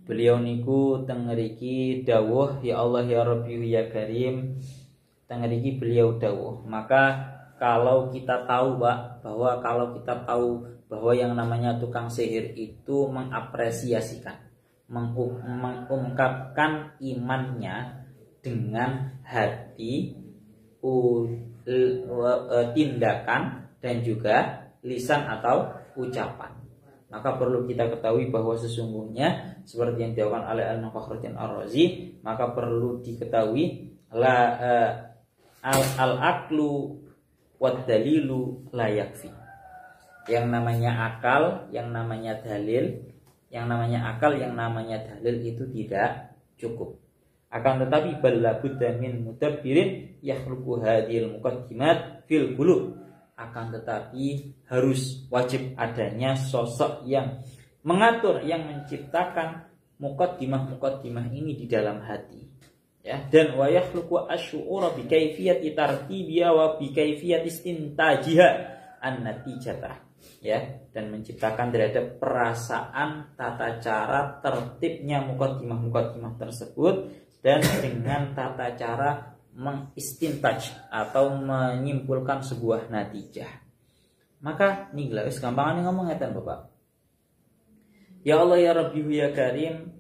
Beliau niku tengeriki dawuh ya Allah ya Rabbi ya Karim, tengeriki beliau dawuh. Maka kalau kita tahu bahwa yang namanya tukang sihir itu mengapresiasikan, mengungkapkan imannya dengan hati, tindakan, dan juga lisan atau ucapan, maka perlu kita ketahui bahwa sesungguhnya seperti yang dilakukan oleh Al-Imam Fakhruddin Ar-Razi, maka perlu diketahui al-aqlu wad dalilu la yakfi. Yang namanya akal, yang namanya dalil, yang namanya akal, yang namanya dalil itu tidak cukup. Akan tetapi balla budda min mudabbirin yakhluqu hadhil muqaddimat fil qulub. Akan tetapi harus wajib adanya sosok yang mengatur, yang menciptakan muqaddimah ini di dalam hati. Ya, dan wa yakhluqu asy'ura bi kaifiyati tartibiha wa bi kaifiyati istintajiha an-natijatah. Ya, dan menciptakan terhadap perasaan tata cara tertibnya muqaddimah tersebut dan dengan tata cara mengistintaj atau menyimpulkan sebuah natijah. Maka nih lah wis gampang ngomong ngeten Bapak. Ya Allah ya Rabbi ya Karim,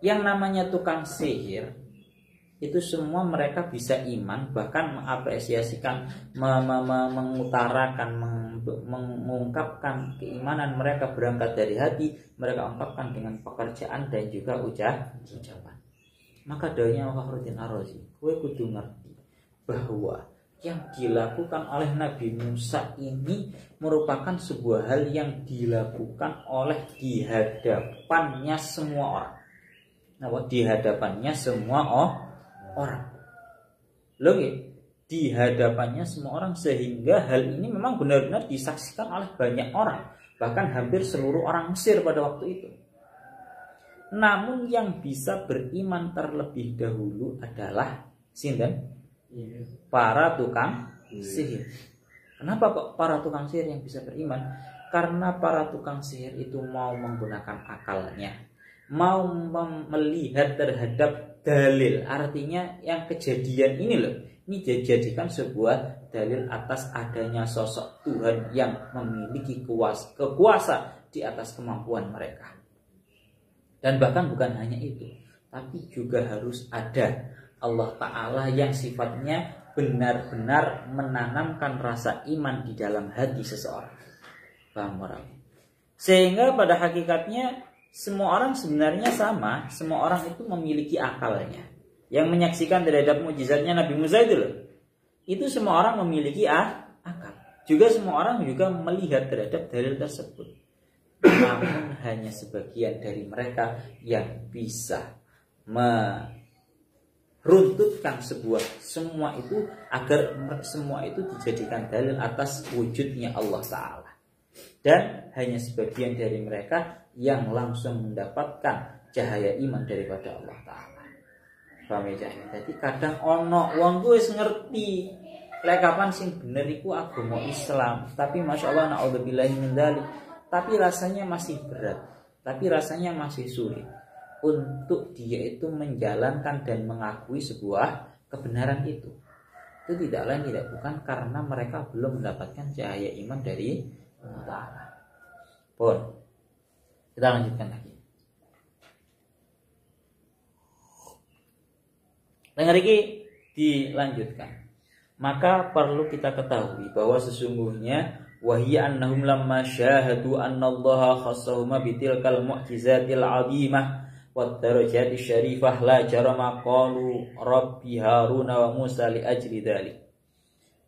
yang namanya tukang sihir itu semua mereka bisa iman, bahkan mengapresiasikan, mengutarakan, mengungkapkan keimanan mereka berangkat dari hati, mereka ungkapkan dengan pekerjaan dan juga ucapan. Maka dawuhnya Fakhruddin Ar-Razi, kowe kudu ngerti bahwa yang dilakukan oleh Nabi Musa ini merupakan sebuah hal yang dilakukan oleh di hadapannya semua orang. Nah, di hadapannya semua orang. Loh, di hadapannya semua orang, sehingga hal ini memang benar-benar disaksikan oleh banyak orang, bahkan hampir seluruh orang Mesir pada waktu itu. Namun yang bisa beriman terlebih dahulu adalah sinten? Para tukang sihir. Kenapa kok para tukang sihir yang bisa beriman? Karena para tukang sihir itu mau menggunakan akalnya, mau melihat terhadap dalil. Artinya yang kejadian ini loh, ini dijadikan sebuah dalil atas adanya sosok Tuhan yang memiliki kekuasa di atas kemampuan mereka. Dan bahkan bukan hanya itu, tapi juga harus ada Allah Ta'ala yang sifatnya benar-benar menanamkan rasa iman di dalam hati seseorang. Paham orang? Sehingga pada hakikatnya semua orang sebenarnya sama, semua orang itu memiliki akalnya. Yang menyaksikan terhadap mukjizatnya Nabi Musa itu loh, itu semua orang memiliki akal. Juga semua orang juga melihat terhadap dalil tersebut. Namun hanya sebagian dari mereka yang bisa meruntutkan semua itu agar semua itu dijadikan dalil atas wujudnya Allah Ta'ala. Dan hanya sebagian dari mereka yang langsung mendapatkan cahaya iman daripada Allah Ta'ala. Paham ya? Jadi kadang ono wong wis ngerti lek kapan sing bener iku agama Islam, tapi masya Allah naudzubillahi min dzalik, tapi rasanya masih berat, tapi rasanya masih sulit untuk dia itu menjalankan dan mengakui sebuah kebenaran itu. Itu tidak lain tidak bukan karena mereka belum mendapatkan cahaya iman dari Allah Ta'ala. Pun kita lanjutkan lagi. Dengar ini dilanjutkan. Maka perlu kita ketahui bahwa sesungguhnya wahia annahum lamma syahadu annallaha khassahum bitilkal mu'jizatil 'azimah wat darajati syarifah la jarama qalu rabbi haruna wa musa li ajli dzalik.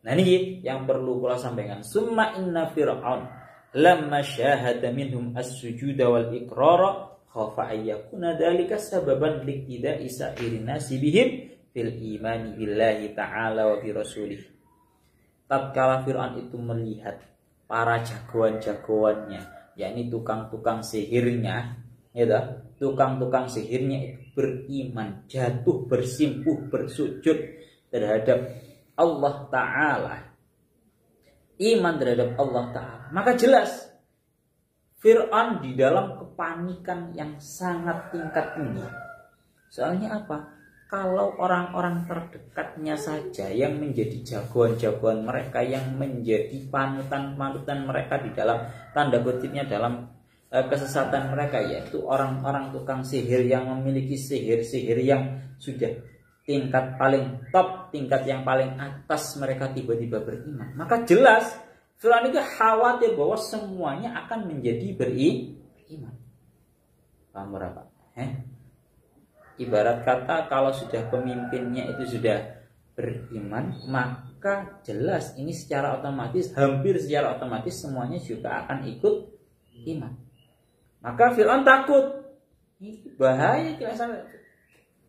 Nah ini yang perlu kula sampaikan. Summa inna fir'aun lamma syahada minhum as-sujuda wal iqrara khafa ayyakuna dzalika sababan liqtida'i sa'irin nasi bihim fil imani billahi ta'ala wa bi rasulih. Tatkala Fir'aun itu melihat para jagoan-jagoannya, yakni tukang-tukang sihirnya, ya, tukang-tukang sihirnya itu beriman, jatuh bersimpuh bersujud terhadap Allah Ta'ala, iman terhadap Allah Ta'ala, maka jelas Fir'aun di dalam kepanikan yang sangat tingkat tinggi. Soalnya apa? Kalau orang-orang terdekatnya saja yang menjadi jagoan-jagoan mereka, yang menjadi panutan-panutan mereka di dalam tanda kutipnya dalam kesesatan mereka, yaitu orang-orang tukang sihir yang memiliki sihir-sihir yang sudah tingkat paling top, tingkat yang paling atas, mereka tiba-tiba beriman, maka jelas Fir'aun itu khawatir bahwa semuanya akan menjadi beriman. Paham berapa? Ibarat kata kalau sudah pemimpinnya itu sudah beriman, maka maka jelas ini secara otomatis, hampir secara otomatis semuanya juga akan ikut iman. Maka Fir'aun takut, ini bahaya kalau sampai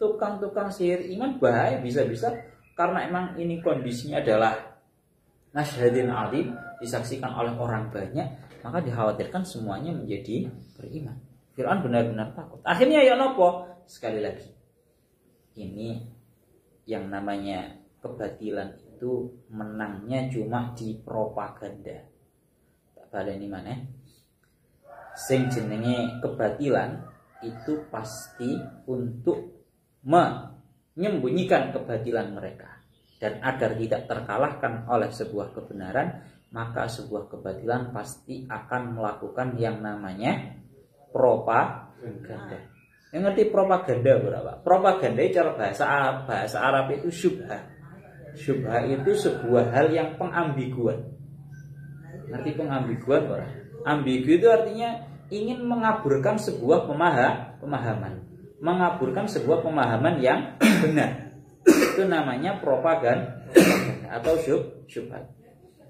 tukang-tukang sihir iman, bahaya, bisa-bisa karena emang ini kondisinya adalah masyhadin alim, disaksikan oleh orang banyak, maka dikhawatirkan semuanya menjadi beriman. Fir'aun benar-benar takut. Akhirnya ya nopo, sekali lagi, ini yang namanya kebatilan itu menangnya cuma di propaganda. Tak baleni mana? Sing jenenge kebatilan itu pasti untuk menyembunyikan kebatilan mereka, dan agar tidak terkalahkan oleh sebuah kebenaran, maka sebuah kebatilan pasti akan melakukan yang namanya propaganda. Yang ngerti propaganda berapa? Propaganda cara bahasa Arab itu syubhah. Syubhah itu sebuah hal yang pengambiguan. Ngerti pengambiguan berapa? Ambigu itu artinya ingin mengaburkan sebuah pemahaman. Mengaburkan sebuah pemahaman yang benar. Itu namanya propaganda atau syubhat.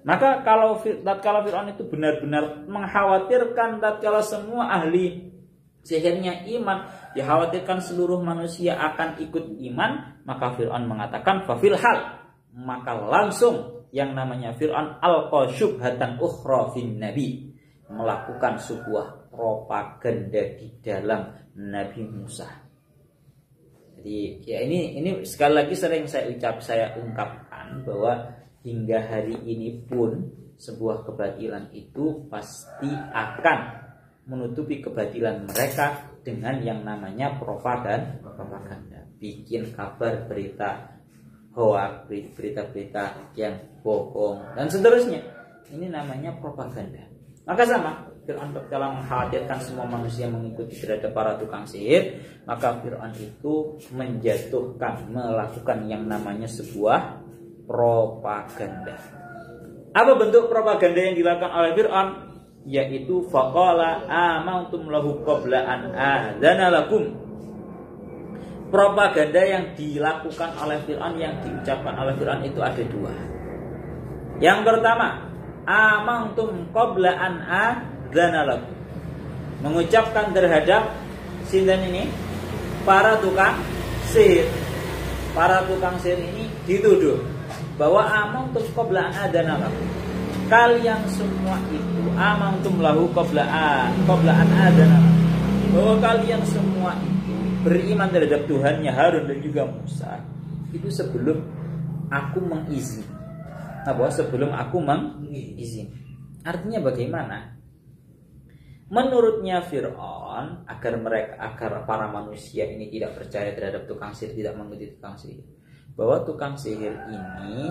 Maka kalau Fir'aun itu benar-benar mengkhawatirkan tatkala semua ahli sihirnya iman, dikhawatirkan seluruh manusia akan ikut iman, maka Fir'aun mengatakan fafil hal, maka langsung yang namanya Fir'aun alqa syubhatan ukhra fin nabi, melakukan sebuah propaganda di dalam Nabi Musa. Jadi ya ini sekali lagi sering saya ungkapkan bahwa hingga hari ini pun sebuah kebatilan itu pasti akan menutupi kebatilan mereka dengan yang namanya propaganda. Bikin kabar, berita hoax, berita-berita yang bohong dan seterusnya. Ini namanya propaganda. Maka sama, Fir'aun dalam mengkhawatirkan semua manusia mengikuti terhadap para tukang sihir, maka Fir'aun itu melakukan yang namanya sebuah propaganda. Apa bentuk propaganda yang dilakukan oleh Fir'aun? Yaitu faqala amantum lahu qabla an adzana lakum. Propaganda yang dilakukan oleh Fir'aun, yang diucapkan oleh Fir'aun itu ada dua. Yang pertama, amantum qabla an adzana lakum. Mengucapkan terhadap sinten ini para tukang sihir. Para tukang sihir ini dituduh bahwa amantum qabla an adzana lakum. Kalian semua itu amantum lahu qabla an adzana, bahwa kalian semua itu beriman terhadap Tuhannya Harun dan juga Musa itu sebelum aku mengizini. Bahwa sebelum aku mengizini. Artinya bagaimana? Menurutnya Fir'aun, agar para manusia ini tidak percaya terhadap tukang sihir, tidak mengikuti tukang sihir, bahwa tukang sihir ini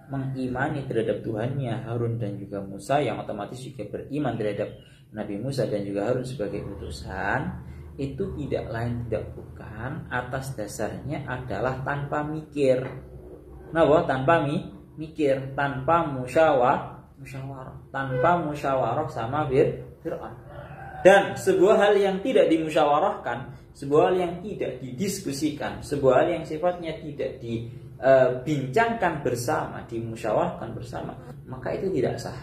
mengimani terhadap Tuhannya Harun dan juga Musa, yang otomatis juga beriman terhadap Nabi Musa dan juga Harun sebagai utusan, itu tidak lain tidak bukan atas dasarnya adalah tanpa mikir. Tanpa mikir, tanpa musyawarah, tanpa musyawarah sama Fir'aun. Dan sebuah hal yang tidak dimusyawarahkan, sebuah hal yang tidak didiskusikan, sebuah hal yang sifatnya tidak dibincangkan bersama, dimusyawarahkan bersama, maka itu tidak sah.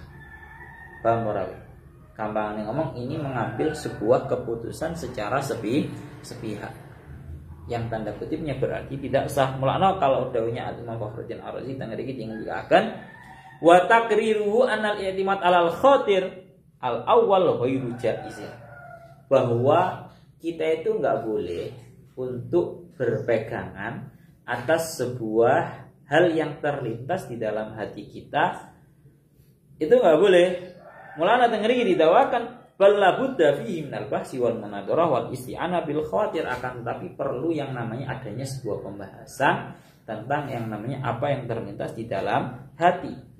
Paham Morawi? Gampang ngomong, ini mengambil sebuah keputusan secara sepihak, yang tanda kutipnya berarti tidak sah. Mulanya kalau dawuhnya Imam Fakhruddin Ar-Razi tengah dikit yang dikatakan wa takriruhu anal i'timad alal khatir al awwal ghairu jaizin, bahwa kita itu nggak boleh untuk berpegangan atas sebuah hal yang terlintas di dalam hati kita, itu nggak boleh. Mulanya tengeri didawakan bal labudda fihi minal bahsi wal munadharah wal isti'anah bil khawatir, akan tetapi perlu yang namanya adanya sebuah pembahasan tentang yang namanya apa yang terlintas di dalam hati.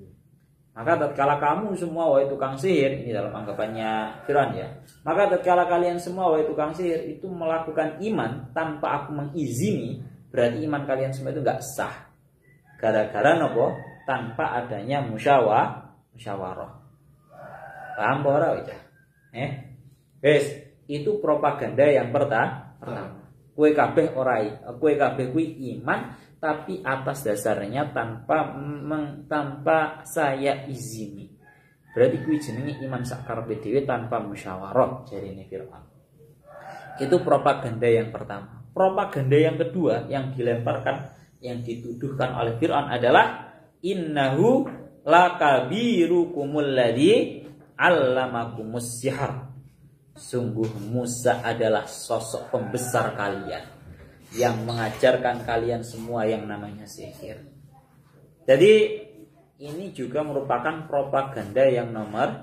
Maka tatkala kamu semua wahai tukang sihir, ini dalam anggapannya Fir'aun ya, maka tatkala kalian semua wahai tukang sihir itu melakukan iman tanpa aku mengizini, berarti iman kalian semua itu nggak sah. Gara-gara nopo? Tanpa adanya musyawarah. Paham ora wis? Itu propaganda yang pertama. Kue kabeh kuwi iman tapi atas dasarnya tanpa saya izini. Berarti kuwi jenenge iman sakarepe dhewe tanpa musyawarah jarine Firaun. Itu propaganda yang pertama. Propaganda yang kedua yang dilemparkan, yang dituduhkan oleh Firaun adalah innahu lakabirukumul ladzi 'allamakumus sihr. Sungguh Musa adalah sosok pembesar kalian yang mengajarkan kalian semua yang namanya sihir. Jadi ini juga merupakan propaganda yang nomor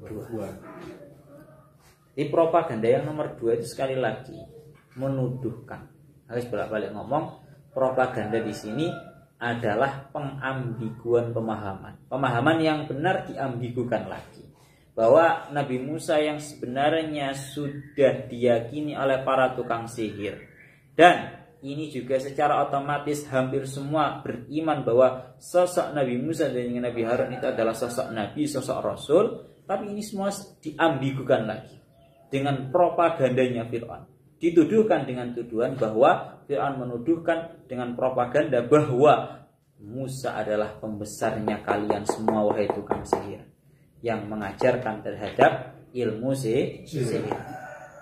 2. Di propaganda yang nomor 2 itu sekali lagi menuduhkan. Harus bolak-balik ngomong, propaganda di sini adalah pengambiguan pemahaman. Pemahaman yang benar diambigukan lagi. Bahwa Nabi Musa yang sebenarnya sudah diyakini oleh para tukang sihir. Dan ini juga secara otomatis hampir semua beriman bahwa sosok Nabi Musa dan Nabi Harun itu adalah sosok Nabi, sosok Rasul. Tapi ini semua diambigukan lagi dengan propagandanya Fir'aun. Dituduhkan dengan tuduhan bahwa Fir'aun menuduhkan dengan propaganda bahwa Musa adalah pembesarnya kalian semua wahai tukang sihir, yang mengajarkan terhadap ilmu sihir.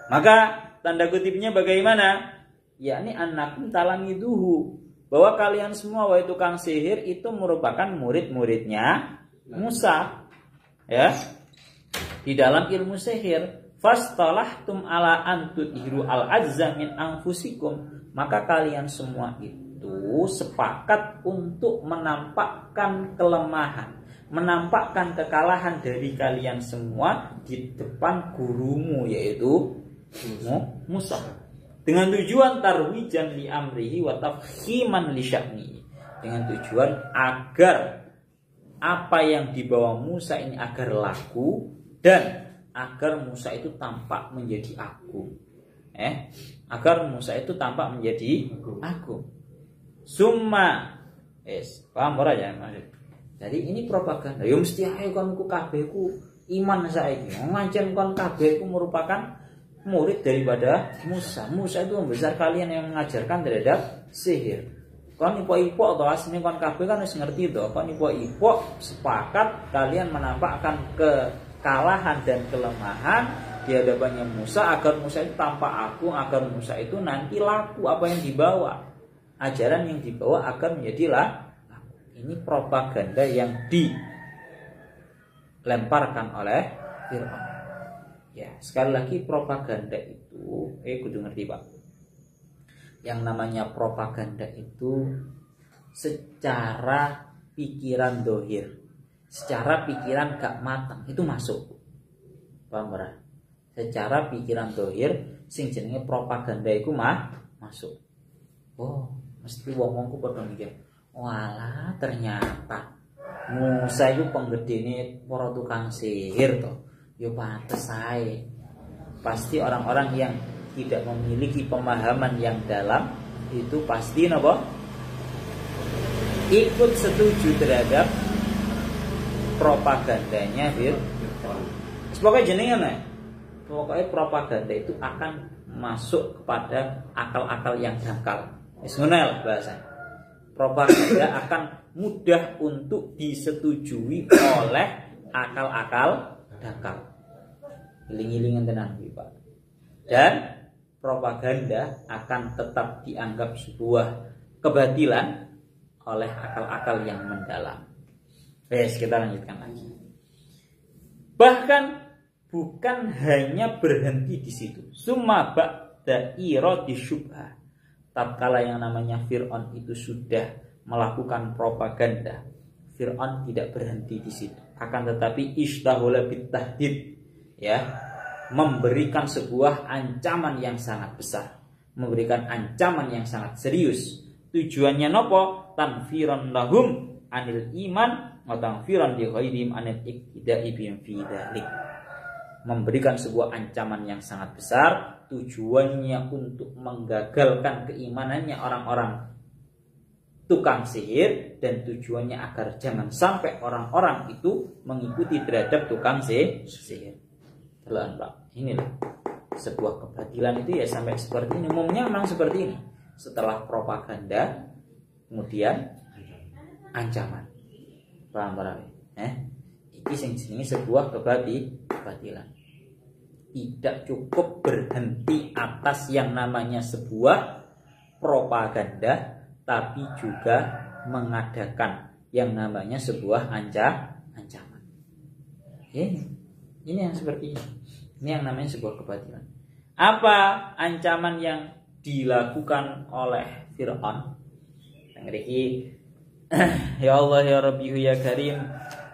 Maka tanda kutipnya bagaimana? Yakni annakum talamiduhu, bahwa kalian semua wahai tukang sihir itu merupakan murid-muridnya Musa, ya, di dalam ilmu sihir. Fastalahtum ala antudhiru al-ajza min anfusikum, maka kalian semua itu sepakat untuk menampakkan kelemahan, menampakkan kekalahan dari kalian semua di depan gurumu yaitu Musa. Dengan tujuan tarwijan li amrihi wa tafhiman li sya'nihi. Dengan tujuan agar apa yang dibawa Musa ini agar laku dan agar Musa itu tampak menjadi agung. Agar Musa itu tampak menjadi agung. Summa paham ora ya maksud. Jadi ini propaganda. Ya mesti ae kon ku kabeh ku iman saiki. Ngancen kon kabeh ku merupakan murid daripada Musa. Musa itu membesar kalian yang mengajarkan terhadap sihir. Kon ipok-ipok to asline kon kabeh kan wis ngerti to. Kon ipok-ipok sepakat kalian menampakkan kekalahan dan kelemahan di hadapannya Musa agar Musa itu tampak agung, agar Musa itu nanti laku apa yang dibawa. Ajaran yang dibawa akan menjadilah ini propaganda yang dilemparkan oleh Fir'aun. Ya, sekali lagi propaganda itu, kudu ngerti Pak. Yang namanya propaganda itu secara pikiran dohir, secara pikiran gak matang itu masuk. Paham ora? Secara pikiran dohir sing jenenge propaganda iku masuk. Oh, mesti wong-wongku padha mikir, walah ternyata Musa itu penggedene para tukang sihir to. Ya pantes ae. Pasti orang-orang yang tidak memiliki pemahaman yang dalam itu pasti napa? Ikut setuju terhadap propagandanya Fir'aun. Pokoknya jenengan ya. Pokoknya propaganda itu akan masuk kepada akal-akal yang dangkal. Wis ngono lah bahasa. Propaganda akan mudah untuk disetujui oleh akal-akal dangkal. Iling-ilingan tenan Pak. Dan propaganda akan tetap dianggap sebuah kebatilan oleh akal-akal yang mendalam. Kita lanjutkan lagi. Bahkan bukan hanya berhenti di situ. Summa ba'da iradi syubhah. Tatkala yang namanya Fir'aun itu sudah melakukan propaganda, Fir'aun tidak berhenti di situ. Akan tetapi ishtahula bitahdid, ya, memberikan sebuah ancaman yang sangat besar, memberikan ancaman yang sangat serius. Tujuannya nopo? Tanfiran lahum anil iman wa tanfiran li ghairihim anil iktida'i bihim fi dzalik. Memberikan sebuah ancaman yang sangat besar, tujuannya untuk menggagalkan keimanannya orang-orang tukang sihir, dan tujuannya agar jangan sampai orang-orang itu mengikuti terhadap tukang sihir. Telan Pak, inilah sebuah kebatilan itu ya sampai seperti ini. Umumnya memang seperti ini. Setelah propaganda kemudian ancaman. Paham? Iki sing jenenge sebuah kebatilan. Tidak cukup berhenti atas yang namanya sebuah propaganda, tapi juga mengadakan yang namanya sebuah ancaman. Ini yang seperti ini. Ini yang namanya sebuah kebatilan. Apa ancaman yang dilakukan oleh Fir'aun? Ya Allah ya Rabbi ya Karim,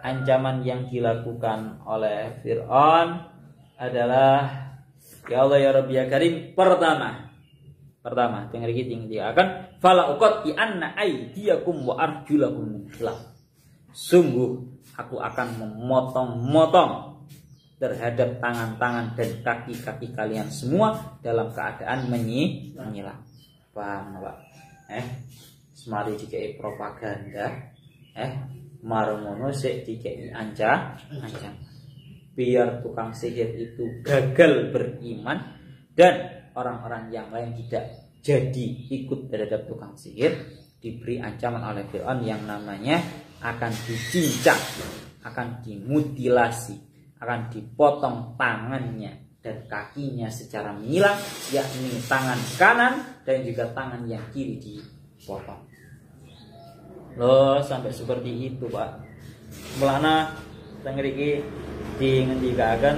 ancaman yang dilakukan oleh Fir'aun adalah, ya Allah ya Rabbi ya Karim, pertama dengar iki akan fala uqati anna aydiyakum wa arjulakum min khilaf. Sungguh aku akan memotong-motong terhadap tangan-tangan dan kaki-kaki kalian semua dalam keadaan menyilang. Paham Pak? Semari dikei propaganda, maromono sik dikei ancam. Biar tukang sihir itu gagal beriman dan orang-orang yang lain tidak jadi ikut terhadap tukang sihir, diberi ancaman oleh Fir'aun yang namanya akan dicincang, akan dimutilasi, akan dipotong tangannya dan kakinya secara menyilang, yakni tangan kanan dan juga tangan yang kiri dipotong. Loh, sampai seperti itu Pak. Mulana tengriki dingendikaken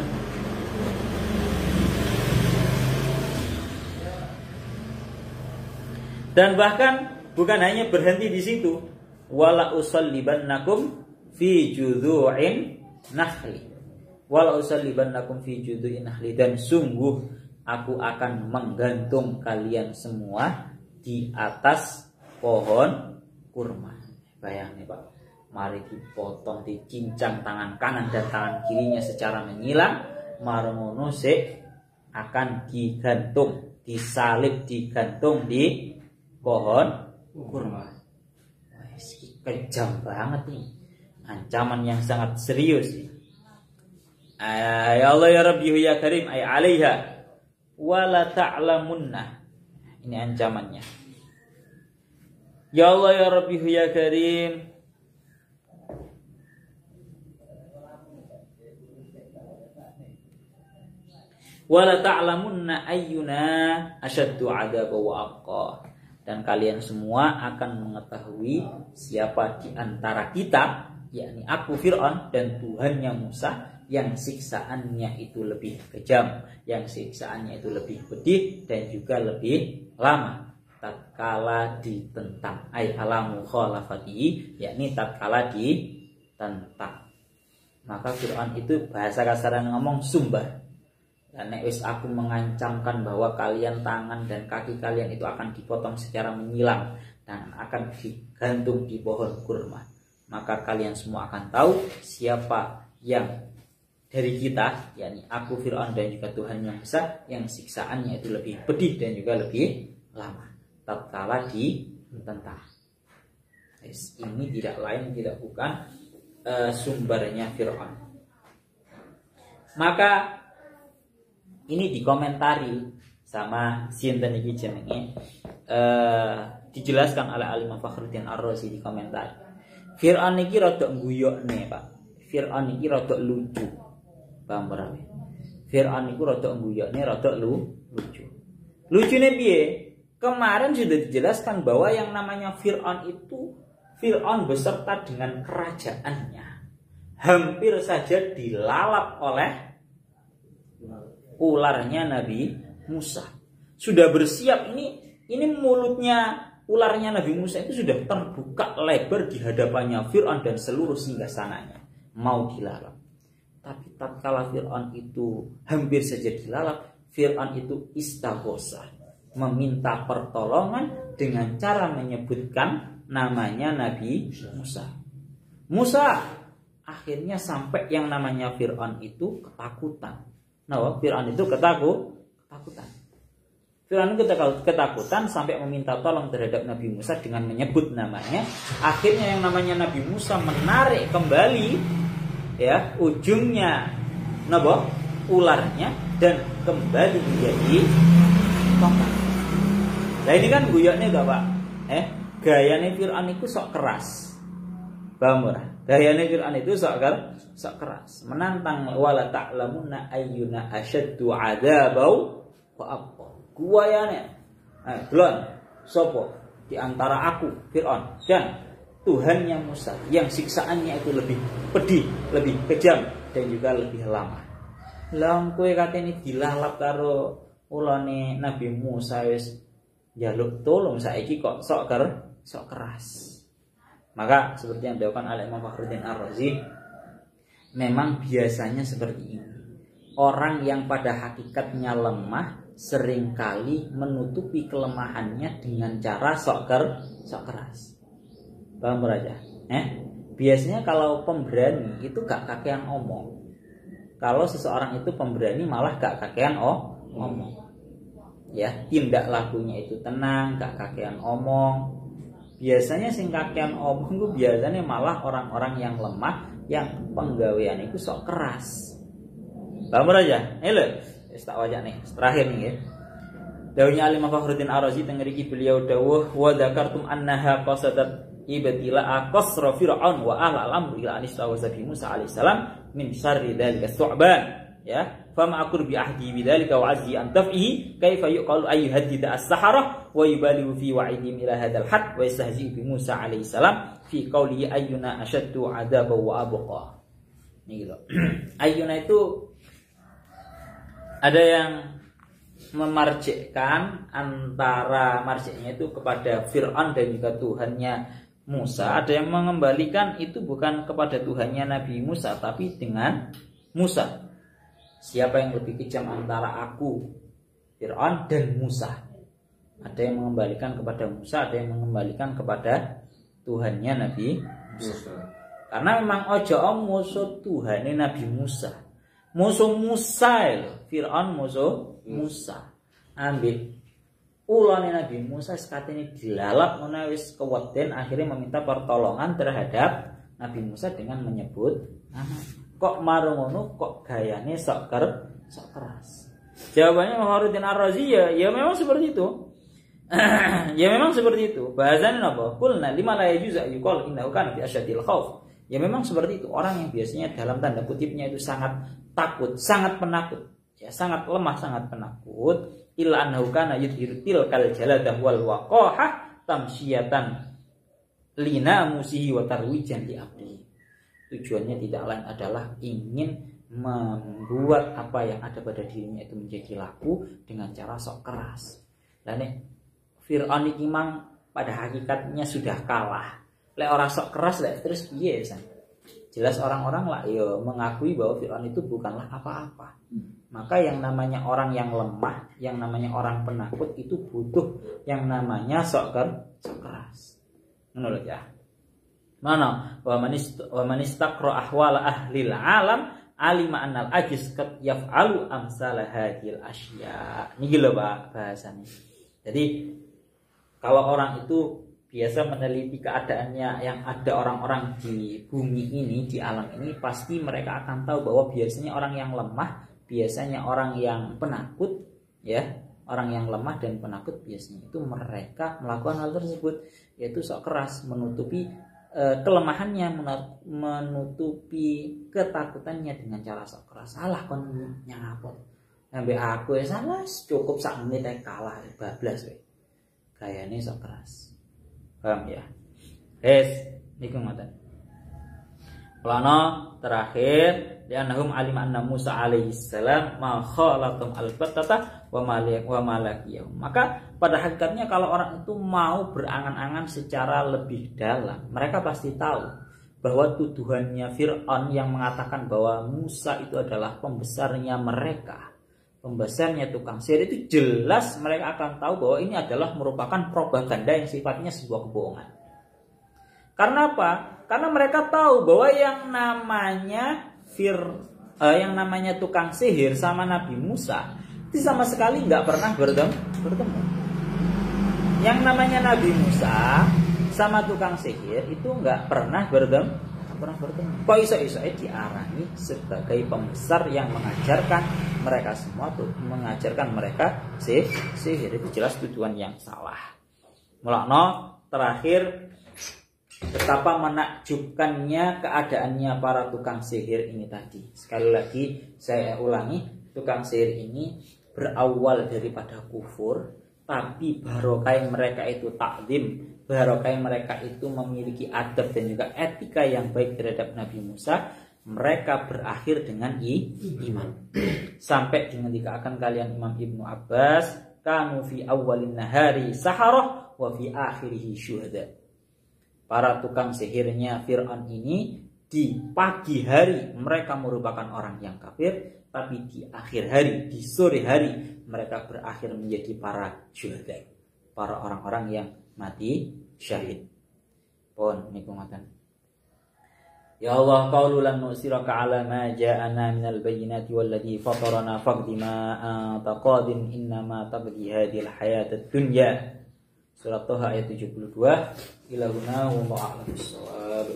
dan bahkan bukan hanya berhenti di situ, wala usallibannakum fi judhu'in nakhli. Wala usallibannakum fi judhu'in nakhli, dan sungguh aku akan menggantung kalian semua di atas pohon kurma. Bayangin Pak, mari dipotong, dicincang tangan kanan dan tangan kirinya secara menyilang, maromono sik akan digantung, disalib, digantung di pohon kurma. Kejam banget nih, ancaman yang sangat serius. Ya Allah ya Rabbi ya Karim, ay alaiha wala ta'lamunna. Ini ancamannya. Ya Allah ya Rabbi ya Karim, wala ta'lamunna ayyuna asyaddu 'adaba wa abqa. Dan kalian semua akan mengetahui siapa di antara kita, yakni aku Fir'aun dan Tuhannya Musa, yang siksaannya itu lebih kejam, yang siksaannya itu lebih pedih dan juga lebih lama tatkala ditentang. Ai alamu khalafati, yakni tatkala ditentang. Maka Fir'aun itu bahasa kasaran ngomong sumpah. Dan wis aku mengancamkan bahwa kalian tangan dan kaki kalian itu akan dipotong secara menyilang dan akan digantung di pohon kurma. Maka kalian semua akan tahu siapa yang dari kita, yakni aku Fir'aun dan juga Tuhan yang besar, yang siksaannya itu lebih pedih dan juga lebih lama tatkala ditentang. Ini tidak lain tidak bukan sumbernya Fir'aun. Maka ini dikomentari sama sinten iki jenenge, dijelaskan oleh Imam Fakhruddin Ar-Razi di komentar. Fir'aun iki rada guyokne, Pak. Fir'aun iki rada lucu. Paham ora? Fir'aun iku rada guyokne, rada lucu. Lucune piye? Kemarin sudah dijelaskan bahwa yang namanya Fir'aun itu, Fir'aun beserta dengan kerajaannya hampir saja dilalap oleh ularnya Nabi Musa. Sudah bersiap ini mulutnya ularnya Nabi Musa itu sudah terbuka lebar di hadapannya Fir'aun dan seluruh singgasananya mau dilalap. Tapi tatkala Fir'aun itu hampir saja dilalap, Fir'aun itu istaghosa, meminta pertolongan dengan cara menyebutkan namanya Nabi Musa. Musa, akhirnya sampai yang namanya Fir'aun itu ketakutan. Nah, Fir'aun itu ketakutan. Fir'aun itu ketakutan sampai meminta tolong terhadap Nabi Musa dengan menyebut namanya. Akhirnya yang namanya Nabi Musa menarik kembali ya ujungnya ularnya dan kembali menjadi tongkat. Nah ini kan guyoknya gak Pak? gayane Fir'aun itu sok keras. Paham ora? Gayane Fir'aun itu sok keras. Menantang wala ta'lamunna ayyuna asyaddu 'adzabau wa abqa. Guayane. Delon sapa di antara aku Fir'aun dan Tuhannya Musa yang siksaannya itu lebih pedih, lebih kejam dan juga lebih lama. Lah kowe katene dilalap karo ulane Nabi Musa wis njaluk tolong saiki kok sok keras. Maka seperti yang dilakukan oleh Imam Fakhruddin Ar-Razi, memang biasanya seperti ini. Orang yang pada hakikatnya lemah seringkali menutupi kelemahannya dengan cara sok keras. Paham aja? Biasanya kalau pemberani itu gak kakean omong. Kalau seseorang itu pemberani malah gak kakean omong. Ya, tindak lakunya itu tenang, gak kakean omong. Biasanya sing kakean omong itu biasanya malah orang-orang yang lemah, yang penggawean itu sok keras. Paham aja? Lho, wis tak wajak nih, terakhir nih ya. Dawuhnya Imam Fakhruddin Ar-Razi tengeriki beliau dawuh wa dzakartum annaha qasadat ibtila aqsra fir'aun wa ahla al-amr ila anistawaza bi Musa alaihissalam min syarri dzalika su'ban ya fama akur bi ahdi bidzalika wa azzi an taf'ihi kaifa yuqalu ay yuhaddida as-sahara wa yubalighu fi wa'idihim ila hadzal had wa yastahzi bi Musa alaihissalam fi qawli ayyuna ashaddu 'adzaba wa abqa. Ini gitu. Ayyuna itu ada yang memarjikkan antara marjiknya itu kepada Fir'aun dan juga Tuhannya Musa. Ada yang mengembalikan itu bukan kepada Tuhannya Nabi Musa tapi dengan Musa. Siapa yang lebih kejam antara aku, Fir'aun dan Musa? Ada yang mengembalikan kepada Musa, ada yang mengembalikan kepada Tuhannya Nabi Musa. Karena memang ojo musuh Tuhannya Nabi Musa. Musuh Musa lho, Fir'aun musuh Musa. Ambil ulane Nabi Musa sekatene dilalap ngono wis keweden akhirnya meminta pertolongan terhadap Nabi Musa dengan menyebut nama. Kok marung ngono kok gayane sok keras. Jawabannya Fakhruddin Ar-Razi ya memang seperti itu. Ya memang seperti itu. Bahasane napa? Qulna lima la yajuzu yuqal innahu kana fi asyadil khauf. Ya memang seperti itu. Orang yang biasanya dalam tanda kutipnya itu sangat takut, sangat penakut. Ya, sangat lemah, sangat penakut. Illa annahu kana yudhiru tilkal jaladah wal waqahah tamsiyatan lina musihi wa tarwijan li abdi. Tujuannya tidak lain adalah ingin membuat apa yang ada pada dirinya itu menjadi laku dengan cara sok keras. Lah nek Fir'aun iki mang pada hakikatnya sudah kalah. Lek orang sok keras lek terus piye san? Jelas orang-orang lah ya mengakui bahwa Fir'aun itu bukanlah apa-apa. Maka yang namanya orang yang lemah, yang namanya orang penakut itu butuh yang namanya sok keras. Menurut ya. Mana wa manistaqra ahwala ahlil alam alima annal ajiz qad yaf'alu amsal hadhil asya. Niki lho Pak bahasanya. Jadi kalau orang itu biasa meneliti keadaannya yang ada orang-orang di bumi ini, di alam ini, pasti mereka akan tahu bahwa biasanya orang yang lemah, biasanya orang yang penakut, ya, orang yang lemah dan penakut biasanya itu mereka melakukan hal tersebut, yaitu sok keras, menutupi kelemahannya, menutupi ketakutannya dengan cara sok keras. Salah kon nyapot. Sampai aku ya salah, cukup sak menit kalah, bablas we. Gayane sok keras. Paham ya? Niku ngoten. Plano terakhir li'annahum alima anna Musa alaihissalam ma khalatum al-battata wa malakiyahum. Maka pada hakikatnya kalau orang itu mau berangan-angan secara lebih dalam, mereka pasti tahu bahwa tuduhannya Fir'aun yang mengatakan bahwa Musa itu adalah pembesarnya mereka, pembesarnya tukang sihir, itu jelas mereka akan tahu bahwa ini adalah merupakan propaganda yang sifatnya sebuah kebohongan. Karena apa? Karena mereka tahu bahwa yang namanya tukang sihir sama Nabi Musa itu sama sekali nggak pernah bertemu. Yang namanya Nabi Musa sama tukang sihir itu nggak pernah bertemu. Kok iso-iso diarani sebagai pembesar yang mengajarkan mereka semua tuh, mengajarkan mereka sihir, itu jelas tujuan yang salah. Mulakno terakhir, betapa menakjubkannya keadaannya para tukang sihir ini tadi. Sekali lagi saya ulangi, tukang sihir ini berawal daripada kufur, tapi barokah mereka itu takdim, barokah mereka itu memiliki adab dan juga etika yang baik terhadap Nabi Musa. Mereka berakhir dengan iman. Sampai dengan dikatakan kalian Imam Ibnu Abbas, kanu fi awwalin nahari saharah wa fi akhirihi syuhada. Para tukang sihirnya Fir'aun ini di pagi hari mereka merupakan orang yang kafir, tapi di akhir hari, di sore hari mereka berakhir menjadi para syuhada, para orang-orang yang mati syahid. Pun niku ngoten. Ya Allah, qaulu lan nusiraka ala ma ja'ana minal bayyinati walladhi fatarana faqdi ma anta qadin innama taqdi hadhil hayatad dunya. Surat Thaha ayat 72. Ilahuna wa ma'alamus shawab.